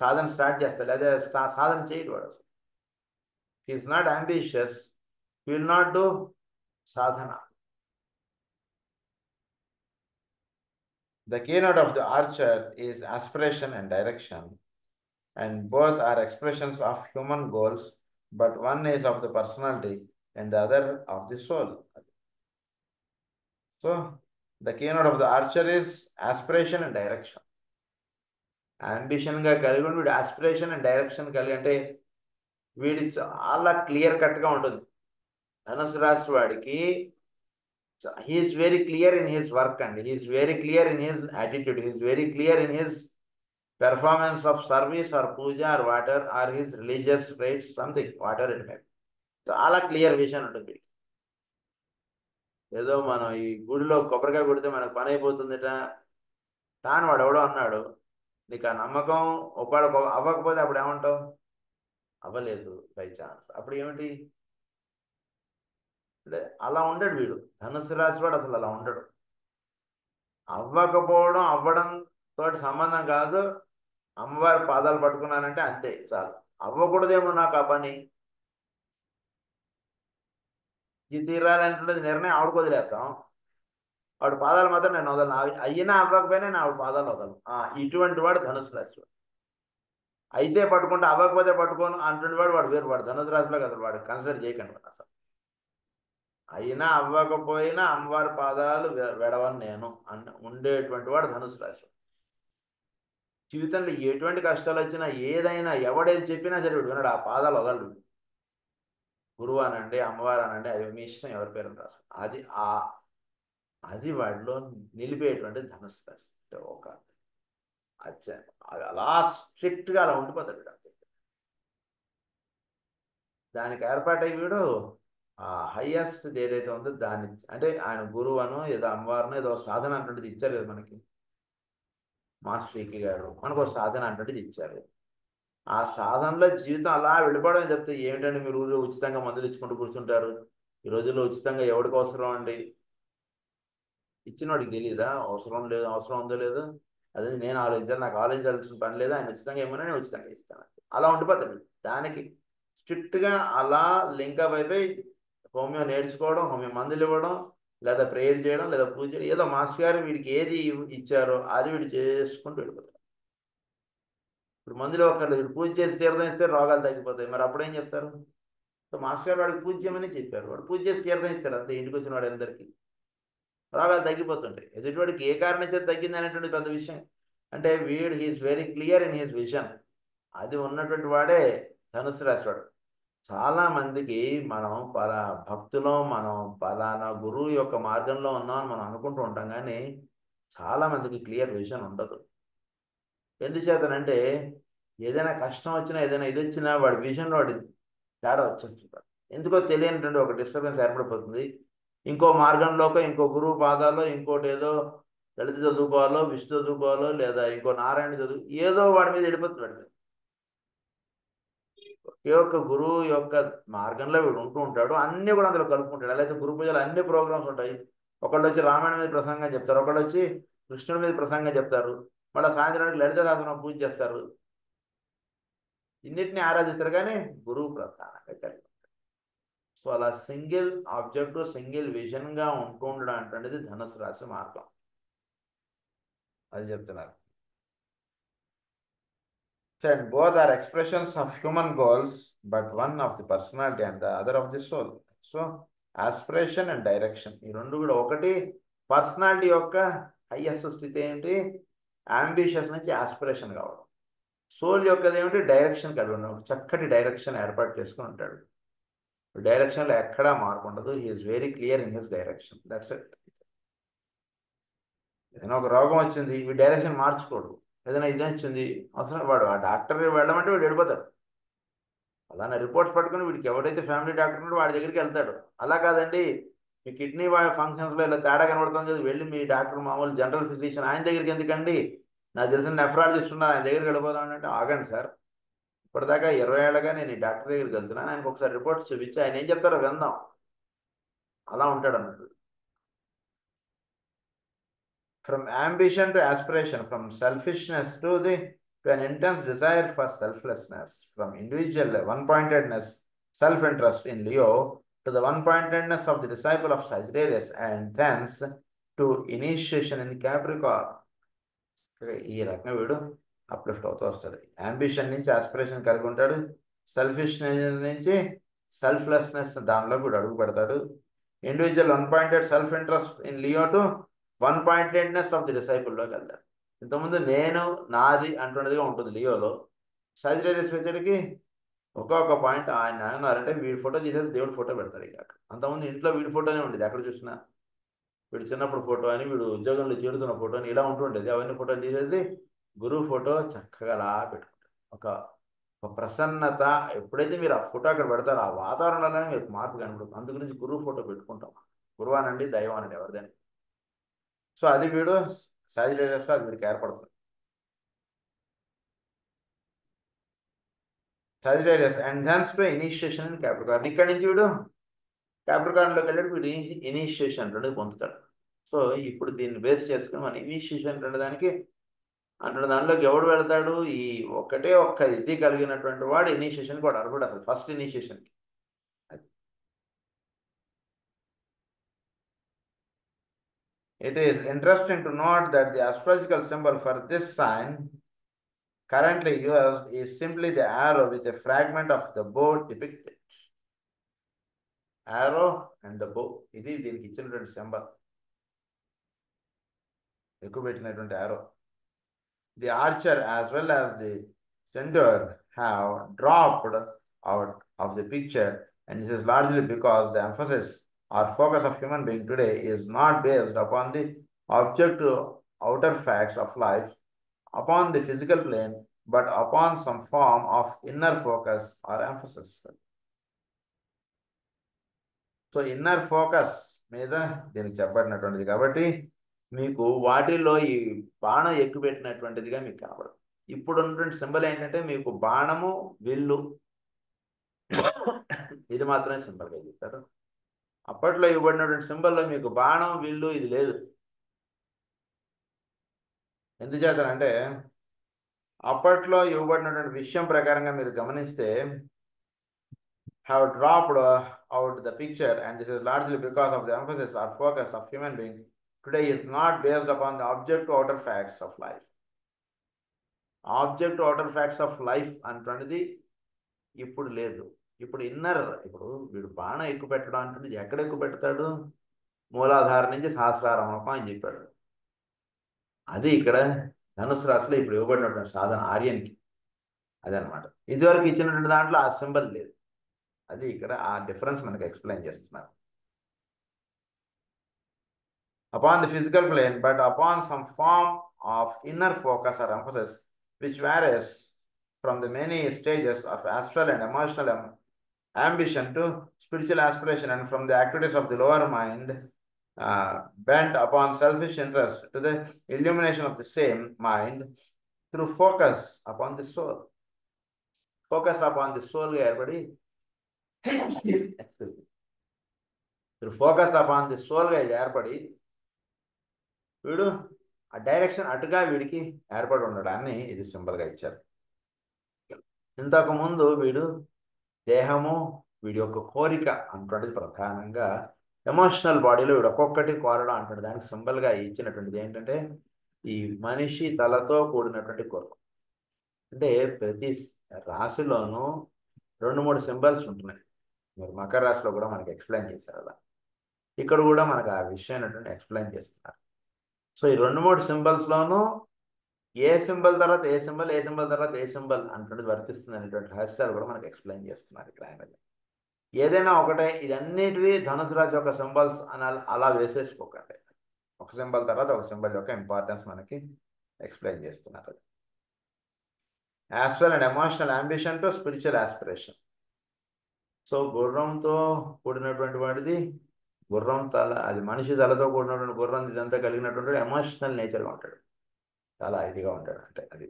[SPEAKER 1] సాధన స్టార్ట్ చేస్తాడు, లేదా సాధన చేయడు వాడు. అసలు is not ambitious, will not do Sadhana. The keynote of the archer is aspiration and direction, and both are expressions of human goals, but one is of the personality and the other of the soul. So, the keynote of the archer is aspiration and direction. Ambition గా కలిగి వీడు aspiration and direction కలిగి అంటే వీడి చాలా clear కట్గా ఉంటుంది. ధనుసు రాశి వాడికి he is very clear in his work, and he is very clear in his attitude, he is very clear in his performance of service or puja or whatever, or his religious rites, something, whatever it may be. చాలా clear vision ఉంటుంది. ఏదో మనం ఈ గుడిలో కొబ్బరికాయ కొడితే మనకు పని అయిపోతుందిట తాను వాడు ఎవడో అన్నాడు, నీకు ఆ నమ్మకం ఒకవేళ అవ్వకపోతే అప్పుడు ఏమంటావు? అవ్వలేదు బై ఛాన్స్, అప్పుడు ఏమిటి అంటే అలా ఉండడు వీడు. ధనుసు రాశి వాడు అసలు అలా ఉండడు. అవ్వకపోవడం అవ్వడం తోటి సంబంధం కాదు. అమ్మవారి పాదాలు పట్టుకున్నానంటే అంతే చాలు. అవ్వకూడదేమో నాకు ఆ పని, ఇది తీరాలంటున్నది నిర్ణయం ఆవిడకు వదిలేద్దాం, ఆవిడ పాదాలు మాత్రం నేను వదలను, అయినా అవ్వకపోయినా నేను ఆవిడ పాదాలు వదలను. ఇటువంటి వాడు ధనుసు రాశి వాడు. అయితే పట్టుకుంటే అవ్వకపోతే పట్టుకోను అంటుండే వాడు వేరు. వాడు ధనుసు రాశిలో కదా, వాడు కన్సిడర్ చేయకండి అసలు. అయినా అవ్వకపోయినా అమ్మవారి పాదాలు వెడవను నేను ఉండేటువంటి వాడు ధనుసు రాశి. జీవితంలో ఎటువంటి కష్టాలు వచ్చినా ఏదైనా ఎవడేది చెప్పినా సరే వీడు విన్నాడు, ఆ పాదాలు వదలడు. గురువు అనండి, అమ్మవారు అనండి, అవి మీ ఇష్టం, ఎవరి పేరు రాసు. అది వాడిలో నిలిపేటువంటి ధనుసు రాశి. అంటే ఒక అలా స్ట్రిక్ట్గా అలా ఉండిపోతాడు వీడు. దానికి ఏర్పాటై వీడు ఆ హైయెస్ట్ ఏదైతే ఉందో దాన్ని, అంటే ఆయన గురువు అను ఏదో అమ్మవారినో ఏదో సాధన అంటుండేది ఇచ్చారు కదా మనకి. మాస్టర్ గారు మనకు ఒక సాధన అంటుండేది ఇచ్చారు. ఆ సాధనలో జీవితం అలా వెళ్ళిపోవడం చెప్తే ఏమిటండి మీరు ఊరు ఉచితంగా మందులు ఇచ్చుకుంటూ కూర్చుంటారు, ఈ రోజుల్లో ఉచితంగా ఎవరికి అవసరం అండి? ఇచ్చిన వాడికి తెలియదా అవసరం లేదు, అవసరం ఉందో లేదో? అదే నేను ఆలోచించాలి, నాకు ఆలోచించాల్సిన పని లేదా, ఆయన ఉచితంగా ఏమన్నా నేను ఉచితంగా ఇస్తాను, అలా ఉండిపోతాడు. దానికి స్ట్రిక్ట్గా అలా లింకప్ అయిపోయి హోమియో నేర్చుకోవడం, హోమియో మందులు ఇవ్వడం, లేదా ప్రేయర్ చేయడం లేదా పూజ చేయడం, ఏదో మాస్టర్ గారు వీడికి ఏది ఇచ్చారో అది వీడు చేసుకుంటూ వెళ్ళిపోతాడు. ఇప్పుడు మందులో ఒకళ్ళు వీడు పూజ చేసి తీర్థం ఇస్తే రోగాలు తగ్గిపోతాయి, మరి అప్పుడేం చెప్తారు? సో మాస్టర్ గారు వాడికి పూజ చేయమని చెప్పారు, వాడు పూజ చేసి తీర్థం ఇస్తారు, అంతే. ఇంటికి వచ్చిన వాడు అందరికీ రోగాలు తగ్గిపోతుంటాయి. ఎదుటివాడికి ఏ కారణం చేత తగ్గింది అనేటువంటి పెద్ద విషయం అంటే వీడు he is very clear in his vision. అది ఉన్నటువంటి వాడే ధనుసు రాశి వాడు. చాలా మందికి మనం భక్తిలో మనం పలానా గురువు యొక్క మార్గంలో ఉన్నామని మనం అనుకుంటూ ఉంటాం, కానీ చాలా మందికి క్లియర్ విజన్ ఉండదు. ఎందుచేతనంటే ఏదైనా కష్టం వచ్చినా ఏదైనా ఇది వచ్చినా వాడి విజన్లో వాడి తేడా వచ్చేస్తుంటాడు. ఎందుకో తెలియనటువంటి ఒక డిస్టర్బెన్స్ ఏర్పడిపోతుంది. ఇంకో మార్గంలోకి ఇంకో గురువు పాదాల్లో ఇంకోటి ఏదో లలిత చదువుకోవాలో విష్ణు చదువుకోవాలో లేదా ఇంకో నారాయణ చదువు ఏదో వాడి మీద వెళ్ళిపోతున్నాడు. ఒకే ఒక్క గురువు యొక్క మార్గంలో వీడు ఉంటూ ఉంటాడు, అన్నీ కూడా అందులో కలుపుకుంటాడు. అలాగే గురు పూజలు అన్ని ప్రోగ్రామ్స్ ఉంటాయి. ఒకళ్ళు వచ్చి రామాయణం మీద ప్రసంగం చెప్తారు, ఒకళ్ళు వచ్చి కృష్ణుడి మీద ప్రసంగం చెప్తారు, మళ్ళీ సాయంత్రానికి లలిత సహస్రనామం పూజ చేస్తారు. ఇన్నిటిని ఆరాధిస్తారు, కానీ గురువు ప్రధానంగా కలిగి. సో అలా సింగిల్ ఆబ్జెక్టివ్ సింగిల్ విజన్గా ఉంటూ ఉండడం అంటే ధనుసు రాశి మార్గం, అది చెప్తున్నారు. Said both are expressions of human goals, but one of the personality and the other of the soul. So aspiration and direction ఈ రెండు కూడా ఒకటి. పర్సనాలిటీ యొక్క హైయెస్ట్ స్థితి ఏంటి? అంబిషియస్ నుంచి ఆస్పిరేషన్ కావడం. సోల్ యొక్కది ఏమిటి? డైరెక్షన్ కలిగి ఉన్నాడు, చక్కటి డైరెక్షన్ ఏర్పాటు చేసుకుని ఉంటాడు. డైరెక్షన్లో ఎక్కడా మార్పు ఉండదు. He is very clear in his direction, that's it. ఏదైనా ఒక రోగం వచ్చింది, ఈ డైరెక్షన్ మార్చుకోడు. ఏదైనా ఇది వచ్చింది అసలు వాడు ఆ డాక్టర్ వెళ్ళమంటే వీడు వెళ్ళిపోతాడు. అలానే రిపోర్ట్స్ పట్టుకుని వీడికి ఎవరైతే ఫ్యామిలీ డాక్టర్ ఉన్నాడో వాడి దగ్గరికి వెళ్తాడు. అలా కాదండి, మీ కిడ్నీ ఫంక్షన్స్లో ఇలా తేడా కనబడుతుంది, వెళ్ళి మీ డాక్టర్ మామూలు జనరల్ ఫిజిషియన్ ఆయన దగ్గరికి ఎందుకండి, నాకు తెలిసిన నెఫ్రాలజిస్ట్ ఉన్నారు ఆయన దగ్గరికి వెళ్ళిపోదాం అంటే, ఆగండి సార్, ఇప్పటిదాకా 20 ఏళ్ళగా నేను ఈ డాక్టర్ దగ్గరికి వెళ్తున్నాను, ఆయనకు ఒకసారి రిపోర్ట్స్ చూపించి ఆయన ఏం చెప్తారో విందాం. అలా ఉంటాడు అన్నట్టు. From ambition to aspiration, from selfishness to an intense desire for selflessness, from individual one-pointedness, self-interest in Leo, to the one-pointedness of the disciple of Sagittarius, and thence to initiation in Capricorn. ఈ రకంగా వీడు uplift అవుతూ వస్తాడు. Ambition నుంచి aspiration కలిగి ఉంటాడు, selfishness నుంచి selflessness దానిలో వీడు అడుగు పెడతాడు. Individual unpointed self interest in Leo to one pointedness of the డిసైపుల్లోకి వెళ్తాడు. ఇంతకుముందు నేను నాది అంటున్నదిగా ఉంటుంది లియోలో. సజిటేరియస్ వచ్చేటికి ఒక్కొక్క పాయింట్ ఆయన అన్నారంటే వీడి ఫోటో తీసేసి దేవుడి ఫోటో పెడతారు. ఇక అంతకుముందు ఇంట్లో వీడి ఫోటోనే ఉండేది, ఎక్కడ చూసినా వీడు చిన్నప్పుడు ఫోటో అని, వీడు ఉద్యోగంలో చేరుతున్న ఫోటో అని ఇలా ఉంటుండేది. అవన్నీ ఫోటోలు తీసేసి గురువు ఫోటో చక్కగా అలా పెట్టుకుంటారు. ఒక ప్రసన్నత. ఎప్పుడైతే మీరు ఆ ఫోటో అక్కడ పెడతారో ఆ వాతావరణంలోనే మీకు మార్పు కనబడుతుంది. అందు గురించి గురువు ఫోటో పెట్టుకుంటాం. గురువు అనండి, దైవం అనండి, ఎవరిదని. సో అది వీడు సాజిటేరియస్లో అది వీడికి ఏర్పడుతుంది. Sagittarius and థాన్స్ to initiation in Capricorn. ఇక్కడి నుంచి వీడు క్యాప్రికార్న్లోకి వెళ్ళాడు, వీడు ఇనిషియేషన్ అనేది పొందుతాడు. సో ఇప్పుడు దీన్ని బేస్ చేసుకుని మన ఇనిషియేషన్ దానికి అంటే దానిలోకి ఎవడు వెళ్తాడు? ఈ ఒక్కటే ఒక్క ఇది కలిగినటువంటి వాడు ఇనిషియేషన్కి వాడు అర్హుడు, అసలు first ఇనిషియేషన్కి. It is interesting to note that the astrological symbol for this sign currently used is simply the arrow with a fragment of the bow depicted. Arrow and the bow. ఇది దీనికి ఇచ్చినటువంటి సింబల్, ఎక్కువ పెట్టినటువంటి arrow. The archer as well as the centaur have dropped out of the picture, and this is largely because the emphasis or focus of human being today is not based upon the objective outer facts of life, upon the physical plane, but upon some form of inner focus or emphasis. So inner focus మీద దీనికి చెప్పబడినటువంటిది కాబట్టి మీకు వాటిల్లో ఈ బాణం ఎక్కుపెట్టినటువంటిదిగా మీకు కనబడదు. ఇప్పుడు ఉన్నటువంటి సింబల్ ఏంటంటే మీకు బాణము, విల్లు, ఇది మాత్రమే సింబల్గా చెప్తారు. అప్పట్లో ఇవ్వబడినటువంటి సింబల్లో మీకు బాణం, విల్లు ఇది లేదు. ఎందుచేతనంటే అప్పట్లో ఇవ్వబడినటువంటి విషయం ప్రకారంగా మీరు గమనిస్తే have dropped out the picture, and this is largely because of the emphasis or focus of human beings today is not based upon the object outer facts of life. Object outer facts of life అంటున్నది ఇప్పుడు లేదు. ఇప్పుడు inner, ఇప్పుడు వీడు బాణం ఎక్కువ పెట్టడం అంటుంది, ఎక్కడ ఎక్కువ పెడతాడు? మూలాధారం నుంచి సహస్రారమణకం అని చెప్పాడు. అది ఇక్కడ ధనుసు రాశిలో ఇప్పుడు ఇవ్వబడినటువంటి సాధన ఆర్యన్కి అదనమాట. ఇదివరకు ఇచ్చినటువంటి దాంట్లో ఆ సింబల్ లేదు. అది ఇక్కడ ఆ డిఫరెన్స్ మనకు ఎక్స్ప్లెయిన్ చేస్తున్నారు. Upon the physical plane, but upon some form of inner focus or emphasis, which varies from the many stages of astral and emotional ambition to spiritual aspiration, and from the activities of the lower mind bent upon selfish interest to the illumination of the same mind through focus upon the soul. Focus upon the soul, everybody. Through focus upon the soul, everybody. వీడు ఆ direction అటుగా వీడికి ఏర్పడి ఉండడాన్ని ఇది సింబల్గా ఇచ్చారు. ఇంతకుముందు వీడు దేహము, వీడి యొక్క కోరిక అంటున్నది ప్రధానంగా ఎమోషనల్ బాడీలో వీడు ఒక్కొక్కటి కోరడం అంటాడు. దానికి సింబల్గా ఇచ్చినటువంటిది ఏంటంటే ఈ మనిషి తలతో కూడినటువంటి కోరిక. అంటే ప్రతి రాశిలోనూ 2-3 సింబల్స్ ఉంటున్నాయి. మీరు మకర రాశిలో కూడా మనకి ఎక్స్ప్లెయిన్ చేశారు అలా. ఇక్కడ కూడా మనకు ఆ విషయం ఎక్స్ప్లెయిన్ చేస్తున్నారు. సో ఈ 2-3 సింబల్స్లోనూ ఏ సింబల్ తర్వాత ఏ సింబల్, ఏ సింబల్ తర్వాత ఏ సింబల్ అంటున్నది వర్తిస్తుంది అనేటువంటి రహస్యాలు కూడా మనకు ఎక్స్ప్లెయిన్ చేస్తున్నారు ఇక్కడ ఆయన. ఏదైనా ఒకటే, ఇదన్నిటివి ధనుసు రాశి యొక్క సింబల్స్ అని అలా వేసేసుకోకండి. ఒక సింబల్ తర్వాత ఒక సింబల్ యొక్క ఇంపార్టెన్స్ మనకి ఎక్స్ప్లెయిన్ చేస్తున్నారు. Astral and emotional ambition to spiritual aspiration. So గుర్రంతో కూడినటువంటి వాడిది, గుర్రం తల, అది మనిషి తలతో కూడినటువంటి గుర్రం ఇదంతా కలిగినటువంటి ఎమోషనల్ నేచర్గా ఉంటాడు, చాలా ఇదిగా ఉంటాడు అంటే అది.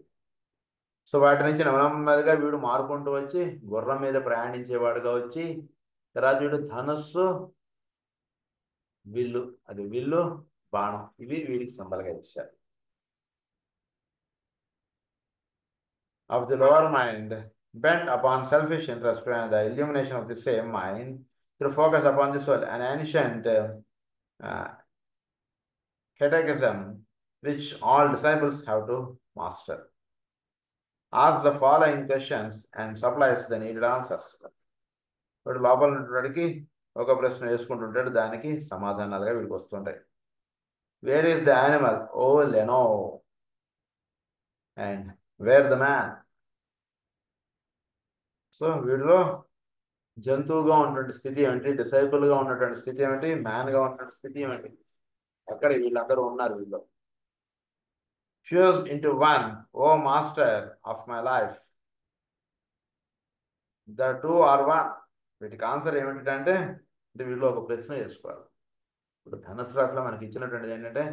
[SPEAKER 1] సో వాటి నుంచి నెమ్మదిగా వీడు మారుకుంటూ వచ్చి గుర్రం మీద ప్రయాణించేవాడుగా వచ్చి తర్వాత వీడు ధనుస్సు, విల్లు, అది విల్లు, బాణం, ఇవి వీడికి సింబల్గా ఇచ్చారు. Of the lower mind bent upon selfish interest and the illumination of the same mind through focus upon the soul, an ancient catechism which all disciples have to master. Ask the following questions and supplies the needed answers. ఇప్పుడు లోపల ఉన్నవాడికి ఒక ప్రశ్న వేసుకుంటుంటాడు, దానికి సమాధానాలుగా వీడికి వస్తుంటాయి. Where is the animal? O Lanoo. And where the man? So వీడిలో జంతువుగా ఉన్నటువంటి స్థితి ఏమిటి, డిసైపుల్గా ఉన్నటువంటి స్థితి ఏమిటి, మ్యాన్గా ఉన్నటువంటి స్థితి ఏమిటి, అక్కడ వీళ్ళందరూ ఉన్నారు. వీళ్ళు fused into one, O master of my life. The two are one. వీటికి ఆన్సర్ ఏమిటంటే వీళ్ళు ఒక ప్రశ్న చేసుకోవాలి. ఇప్పుడు ధనుసు రాశిలో మనకి ఇచ్చినటువంటిది ఏంటంటే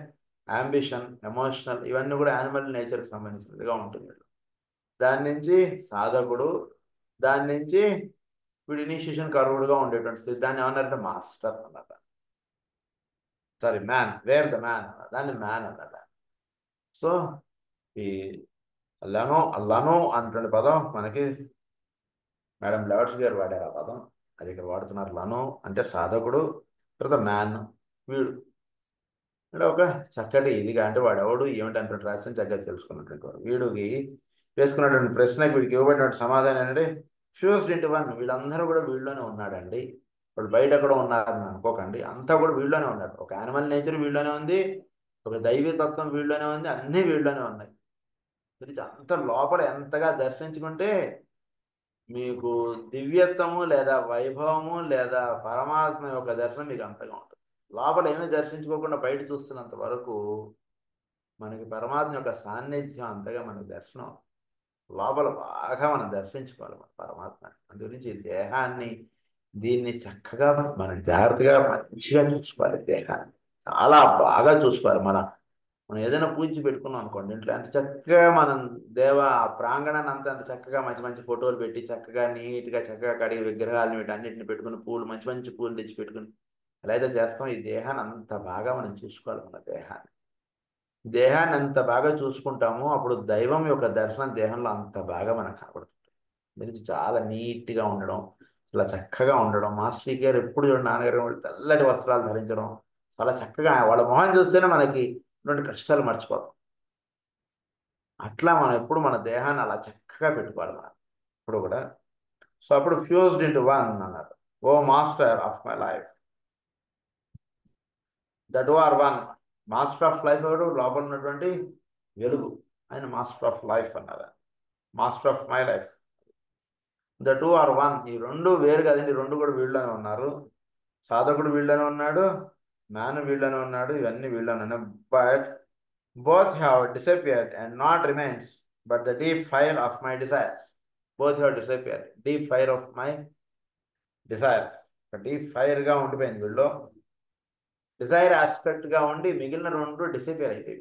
[SPEAKER 1] అంబిషన్, ఎమోషనల్, ఇవన్నీ కూడా యానిమల్ నేచర్కి సంబంధించినదిగా ఉంటుంది. దాని నుంచి సాధకుడు, దాని నుంచి వీడు ఇనిషియేషన్ కరువుడుగా ఉండేటువంటి స్థితి, దాన్ని ఏమన్నారంటే మాస్టర్ అన్నమాట. Sorry, man. Wear the man, దాన్ని మ్యాన్ అన్నమాట. సో ఈ లనో అన్నటువంటి పదం మనకి మేడం లెవర్స్ గారు వాడారు ఆ పదం, అది ఇక్కడ వాడుతున్నారు. లనో అంటే సాధకుడు, తర్వాత మ్యాన్ వీడు. అంటే ఒక చక్కటి ఇదిగా, అంటే వాడు ఎవడు ఏమిటంటే రాసిన చక్కగా తెలుసుకున్నటువంటి వాడు. వీడికి వేసుకున్నటువంటి ప్రశ్నకి వీడికి ఇవ్వబడినటువంటి సమాధానం ఏంటంటే ఫ్యూజ్డ్ ఇంటూ వన్. వీళ్ళందరూ కూడా వీళ్ళలోనే ఉన్నాడండి, వాళ్ళు బయట కూడా ఉన్నారని అనుకోకండి, అంతా కూడా వీళ్ళలోనే ఉన్నాడు. ఒక యానిమల్ నేచర్ వీళ్ళలోనే ఉంది, ఒక దైవీ తత్వం వీళ్ళలోనే ఉంది, అన్నీ వీళ్ళలోనే ఉన్నాయి. గురించి అంత లోపల ఎంతగా దర్శించుకుంటే మీకు దివ్యత్వము లేదా వైభవము లేదా పరమాత్మ యొక్క దర్శనం మీకు అంతగా ఉంటుంది. లోపల ఏమీ దర్శించుకోకుండా బయట చూస్తున్నంత వరకు మనకి పరమాత్మ యొక్క సాన్నిధ్యం అంతగా మనకు దర్శనం. లోపల బాగా మనం దర్శించుకోవాలి మన పరమాత్మ. అందు గురించి దేహాన్ని, దీన్ని చక్కగా మనం జాగ్రత్తగా మంచిగా చూసుకోవాలి. దేహాన్ని చాలా బాగా చూసుకోవాలి. మనం ఏదైనా పూజ పెట్టుకున్నాం అనుకోండి ఇంట్లో, అంత చక్కగా మనం ప్రాంగణాన్ని అంత చక్కగా మంచి మంచి ఫోటోలు పెట్టి చక్కగా నీట్గా చక్కగా కడిగి విగ్రహాలను వీటన్నిటిని పెట్టుకుని పూలు, మంచి మంచి పూలు తెచ్చి పెట్టుకుని అలా అయితే చేస్తాం. ఈ దేహాన్ని అంత బాగా మనం చూసుకోవాలి. మన దేహాన్ని అంత బాగా చూసుకుంటామో అప్పుడు దైవం యొక్క దర్శనం దేహంలో అంత బాగా మనకు కనబడుతుంది. దీనికి చాలా నీట్గా ఉండడం, ఇలా చక్కగా ఉండడం. మాస్టర్ గారు ఎప్పుడు చూడండి నాన్నగారు వాళ్ళు తెల్లటి వస్త్రాలు ధరించడం, చాలా చక్కగా వాళ్ళ మొహం చూస్తేనే మనకి ఇటువంటి కష్టాలు మర్చిపోతాం. అట్లా మనం ఎప్పుడు మన దేహాన్ని అలా చక్కగా పెట్టుకోవాలి మనం ఇప్పుడు కూడా. సో అప్పుడు ఫ్యూజ్డ్ ఇంటూ వన్ అన్నారు. O master of my life, that are one. Master of life ఎవరు? లోపల ఉన్నటువంటి వెలుగు, ఆయన మాస్టర్ ఆఫ్ లైఫ్ అన్నారు. Master of my life, the two are one. ఈ రెండు వేరు కదండి, రెండు కూడా వీళ్ళనే ఉన్నారు. సాధకుడు వీళ్ళనే ఉన్నాడు, జ్ఞాని వీళ్ళనే ఉన్నాడు, ఇవన్నీ వీళ్ళనే ఉన్నాయి. But both have disappeared and not remains but the deep fire of my desire. Both have disappeared, deep fire of my desire. Deep ఫైర్గా ఉండిపోయింది వీళ్ళు, డిజైర్ ఆస్పెక్ట్గా ఉండి మిగిలిన రెండు డిసపియర్ అయిపోయి.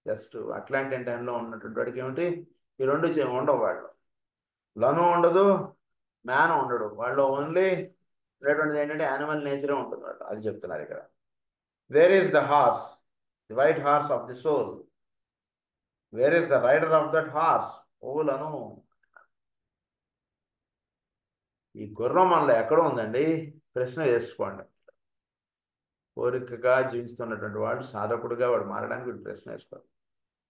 [SPEAKER 1] జస్ట్ అట్లాంటి టైంలో ఉన్నటువంటి వాడికి ఏమిటి, ఈ రెండు ఉండవు వాళ్ళు. లను ఉండదు, మ్యాన్ ఉండడు, వాళ్ళు ఓన్లీ ఉండేటువంటిది ఏంటంటే యానిమల్ నేచరే ఉంటుంది వాళ్ళు. అది చెప్తున్నారు ఇక్కడ. Where is the horse, the white horse of the soul, where is the rider of that horse. O Lanoo, ఈ గుర్రం మనలో ఎక్కడ ఉందండి? ప్రశ్న వేసుకోండి. కోరికగా జీవిస్తున్నటువంటి వాడు సాధకుడుగా వాడు మారడానికి వీడు ప్రశ్న వేసుకోండి.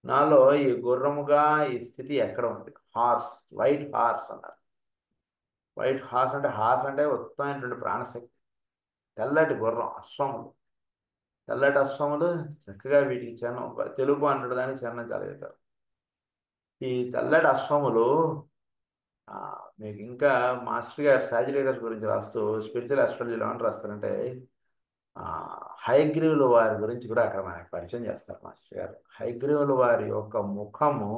[SPEAKER 1] నాలో ఈ గుర్రముగా ఈ స్థితి ఎక్కడ ఉంది? హార్స్, వైట్ హార్స్ అన్నారు. వైట్ హార్స్ అంటే, హార్స్ అంటే ఉత్తమైనటువంటి ప్రాణశక్తి. తెల్లటి గుర్రం, అశ్వములు, తెల్లటి అశ్వములు చక్కగా వీటికి చిహ్నం, తెలుగు అంటాడు దానికి చిహ్నం చాలా చెప్పారు. ఈ తెల్లటి అశ్వములు మీకు ఇంకా మాస్టర్ గారు సాజిటేరియస్ గురించి రాస్తూ స్పిరిచువల్ ఆస్ట్రాలజీలో ఏమని రాస్తారంటే, హయగ్రీవుల వారి గురించి కూడా అక్కడ మనకి పరిచయం చేస్తారు మాస్టర్ గారు. హయగ్రీవుల వారి యొక్క ముఖము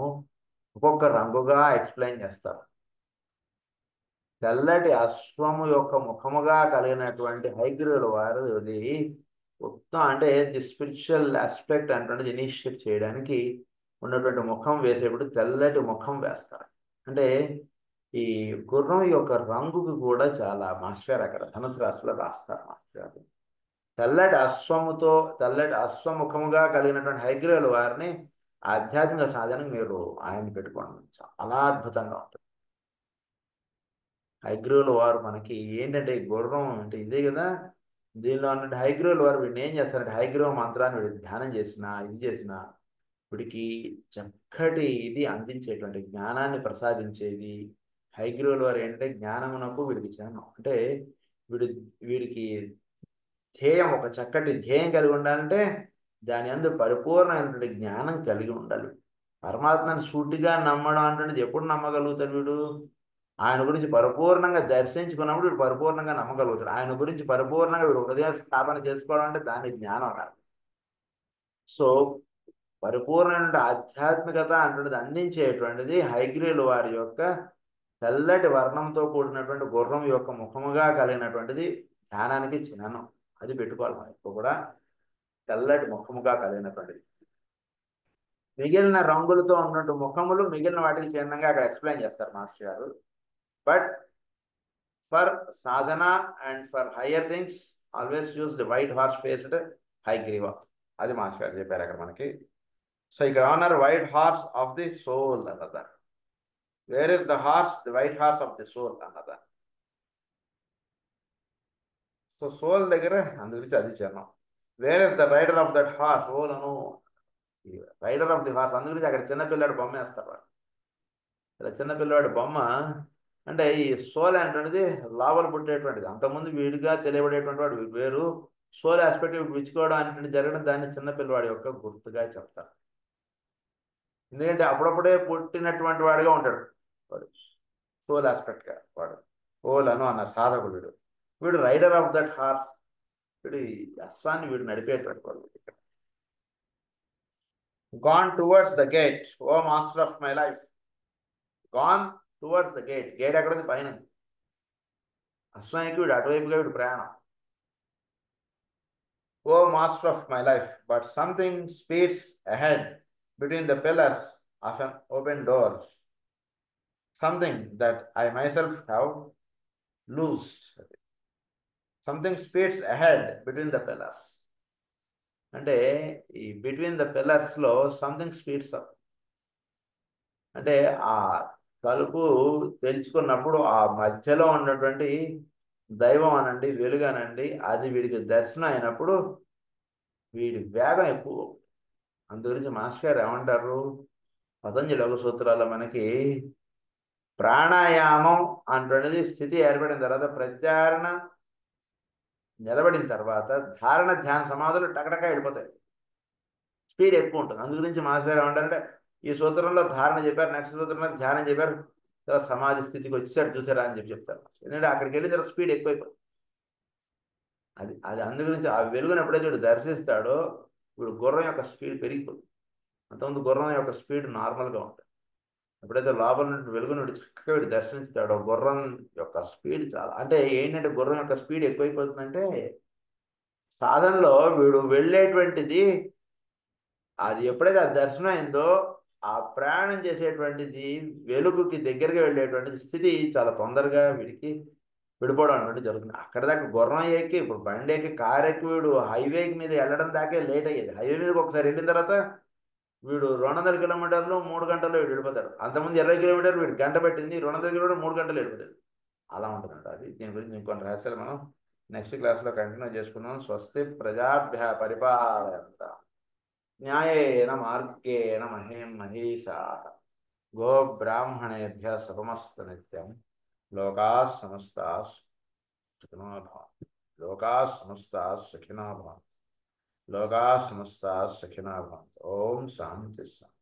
[SPEAKER 1] ఒక్కొక్క రంగుగా ఎక్స్ప్లెయిన్ చేస్తారు. తెల్లటి అశ్వము యొక్క ముఖముగా కలిగినటువంటి హయగ్రీవుల వారిది మొత్తం అంటే ది స్పిరిచువల్ ఆస్పెక్ట్ అంటే ఇనిషియేట్ చేయడానికి ఉన్నటువంటి ముఖం వేసేప్పుడు తెల్లటి ముఖం వేస్తారు. అంటే ఈ గుర్రం యొక్క రంగుకు కూడా చాలా మాస్టర్ అక్కడ ధనుసు రాశిలో రాస్తారు మాస్టర్ గారు. తెల్లటి అశ్వముఖముగా కలిగినటువంటి హయగ్రీవుల వారిని ఆధ్యాత్మిక సాధన మీరు ఆయన పెట్టుకోండి, చాలా అద్భుతంగా ఉంటుంది. హయగ్రీవుల వారు మనకి ఏంటంటే, ఈ గుర్రం అంటే ఇదే కదా, దీనిలో ఉన్నటువంటి హయగ్రీవుల వారు వీడిని ఏం చేస్తారంటే, హయగ్రీవ మంత్రాన్ని వీడికి ధ్యానం చేసిన ఇది చేసిన వీడికి చక్కటి ఇది అందించేటువంటి జ్ఞానాన్ని ప్రసాదించేది. హయగ్రీవుల వారు ఏంటంటే జ్ఞానమునకు వీడికి చిహ్నం. అంటే వీడికి ధ్యేయం, ఒక చక్కటి ధ్యేయం కలిగి ఉండాలంటే దాని అందు పరిపూర్ణమైనటువంటి జ్ఞానం కలిగి ఉండాలి. పరమాత్మని సూటిగా నమ్మడం అంటే ఎప్పుడు నమ్మగలుగుతాడు వీడు? ఆయన గురించి పరిపూర్ణంగా దర్శించుకున్నప్పుడు వీడు పరిపూర్ణంగా నమ్మగలుగుతాడు. ఆయన గురించి పరిపూర్ణంగా వీడు హృదయ స్థాపన చేసుకోవడం అంటే దాని జ్ఞానం అన్నారు. సో పరిపూర్ణమైన ఆధ్యాత్మికత అంటున్నది అందించేటువంటిది హయగ్రీవుల వారి యొక్క తెల్లటి వర్ణంతో కూడినటువంటి గుర్రం యొక్క ముఖముగా కలిగినటువంటిది ధ్యానానికి చిహ్నం. అది పెట్టుకోవాలి మనం ఇప్పుడు కూడా, తెల్లటి ముఖముగా కలిగినటువంటిది. మిగిలిన రంగులతో ఉన్నటువంటి ముఖములు మిగిలిన వాటికి చిహ్నంగా అక్కడ ఎక్స్ప్లెయిన్ చేస్తారు మాస్టర్ గారు. But for sadhana and for higher things always use the white horse faced Hayagriva. అది మాస్టర్ గారు చెప్పారు అక్కడ మనకి. సో ఇక్కడ అన్నారు white horse of the soul అన్నదా. Where is the horse? The white horse of the soul అన్నదా. సో సోల్ దగ్గర అందు గురించి అది చిహ్నం. Where is the rider of that horse? O Lanoo, rider of the horse. అందు గురించి అక్కడ చిన్నపిల్లాడు బొమ్మ వేస్తారు వాడు. ఇలా చిన్నపిల్లవాడి బొమ్మ అంటే ఈ సోల్ అంటున్నది లోపల పుట్టేటువంటిది. అంతకుముందు వీడిగా తెలియబడేటువంటి వాడు వేరు, సోల్ ఆస్పెక్ట్ విచ్చుకోవడం అనేటువంటి జరగడం దాన్ని చిన్నపిల్లవాడి యొక్క గుర్తుగా చెప్తారు. ఎందుకంటే అప్పుడప్పుడే పుట్టినటువంటి వాడిగా ఉంటాడు వాడు, సోల్ ఆస్పెక్ట్గా వాడు. ఓలను అన్నారు సాధకుడు వీడు. వీడు రైడర్ ఆఫ్ దట్ హార్స్, వీడు అశ్వాన్ని వీడు నడిపేటువంటి వాడు. Gone towards the gate, O master of my life. Gone towards the gate. Gate ఎక్కడుంది? పైన. అశ్వానికి వీడు అటువైపుగా వీడు ప్రయాణం. O master of my life, but something speeds ahead between the pillars of an open door, something that I myself have loosed. Something speeds ahead between the pillars అంటే ఈ between the పిల్లర్స్లో సంథింగ్ స్పీడ్స్ అప్. అంటే ఆ తలుపు తెరుచుకున్నప్పుడు ఆ మధ్యలో ఉన్నటువంటి దైవం అనండి, వెలుగు అనండి, అది వీడికి దర్శనం అయినప్పుడు వీడి వేగం ఎక్కువ. అందు గురించి మాస్టర్ గారు ఏమంటారు, పతంజలి యోగ సూత్రాల్లో మనకి ప్రాణాయామం అంటున్నది స్థితి ఏర్పడిన తర్వాత ప్రత్యారణ నిలబడిన తర్వాత ధారణ ధ్యాన సమాధులు టకటకా వెళ్ళిపోతాయి. స్పీడ్ ఎక్కువ ఉంటుంది. అందు గురించి మాస్టర్ గారు ఏమంటారంటే, ఈ సూత్రంలో ధారణ చెప్పారు, నెక్స్ట్ సూత్రంలో ధ్యానం చెప్పారు, తర్వాత సమాధి స్థితికి వచ్చారు చూసారా అని చెప్తారు. ఎందుకంటే అక్కడికి వెళ్ళిన తర్వాత స్పీడ్ ఎక్కువైపోతుంది. అది అది అందు గురించి ఆ వెలుగును ఎప్పుడైతే వీడు దర్శిస్తాడో వీడు గుర్రం యొక్క స్పీడ్ పెరిగిపోతుంది. అంతకుముందు గుర్రం యొక్క స్పీడ్ నార్మల్గా ఉంటుంది. ఎప్పుడైతే లోపల నుండి వెలుగును వీడు చక్కగా వీడు దర్శిస్తాడో గుర్రం యొక్క స్పీడ్ చాలా, అంటే ఏంటంటే గుర్రం యొక్క స్పీడ్ ఎక్కువైపోతుందంటే సాధనలో వీడు వెళ్ళేటువంటిది, అది ఎప్పుడైతే ఆ దర్శనం అయిందో ఆ ప్రయాణం చేసేటువంటిది వెలుగుకి దగ్గరగా వెళ్ళేటువంటి స్థితి చాలా తొందరగా వీడికి విడిపోవడం అనేది జరుగుతుంది. అక్కడ దాకా గుర్రం ఎక్కి, ఇప్పుడు బండి ఎక్కి, కారు ఎక్కి వీడు హైవే మీద వెళ్ళడం దాకే లేట్ అయ్యేది. హైవే మీదకి ఒకసారి వెళ్ళిన తర్వాత వీడు 200 కిలోమీటర్లు 3 గంటల్లో వీడు వెళ్ళిపోతాడు. అంతకుముందు 20 కిలోమీటర్లు వీడు గంట పట్టింది, 200 కిలోమీటర్లు 3 గంటలు వెళ్ళిపోతాడు. అలా ఉంటుందంట. అది దీని గురించి ఇంకొన్ని రహస్యాలు మనం నెక్స్ట్ క్లాస్లో కంటిన్యూ చేసుకుందాం. స్వస్తి ప్రజాభ్య పరిపాలయంత న్యాయేన మార్గేణ మహేం మహేశాః గో బ్రాహ్మణేభ్య శుభమస్తు నిత్యం లోకాः సమస్తాः సుఖినో భవంతు. లోకాः సమస్తాः సుఖినో భవంతు. లోకాः సమస్తాः సుఖినో భవంతు. ఓం శాంతి శాంతి.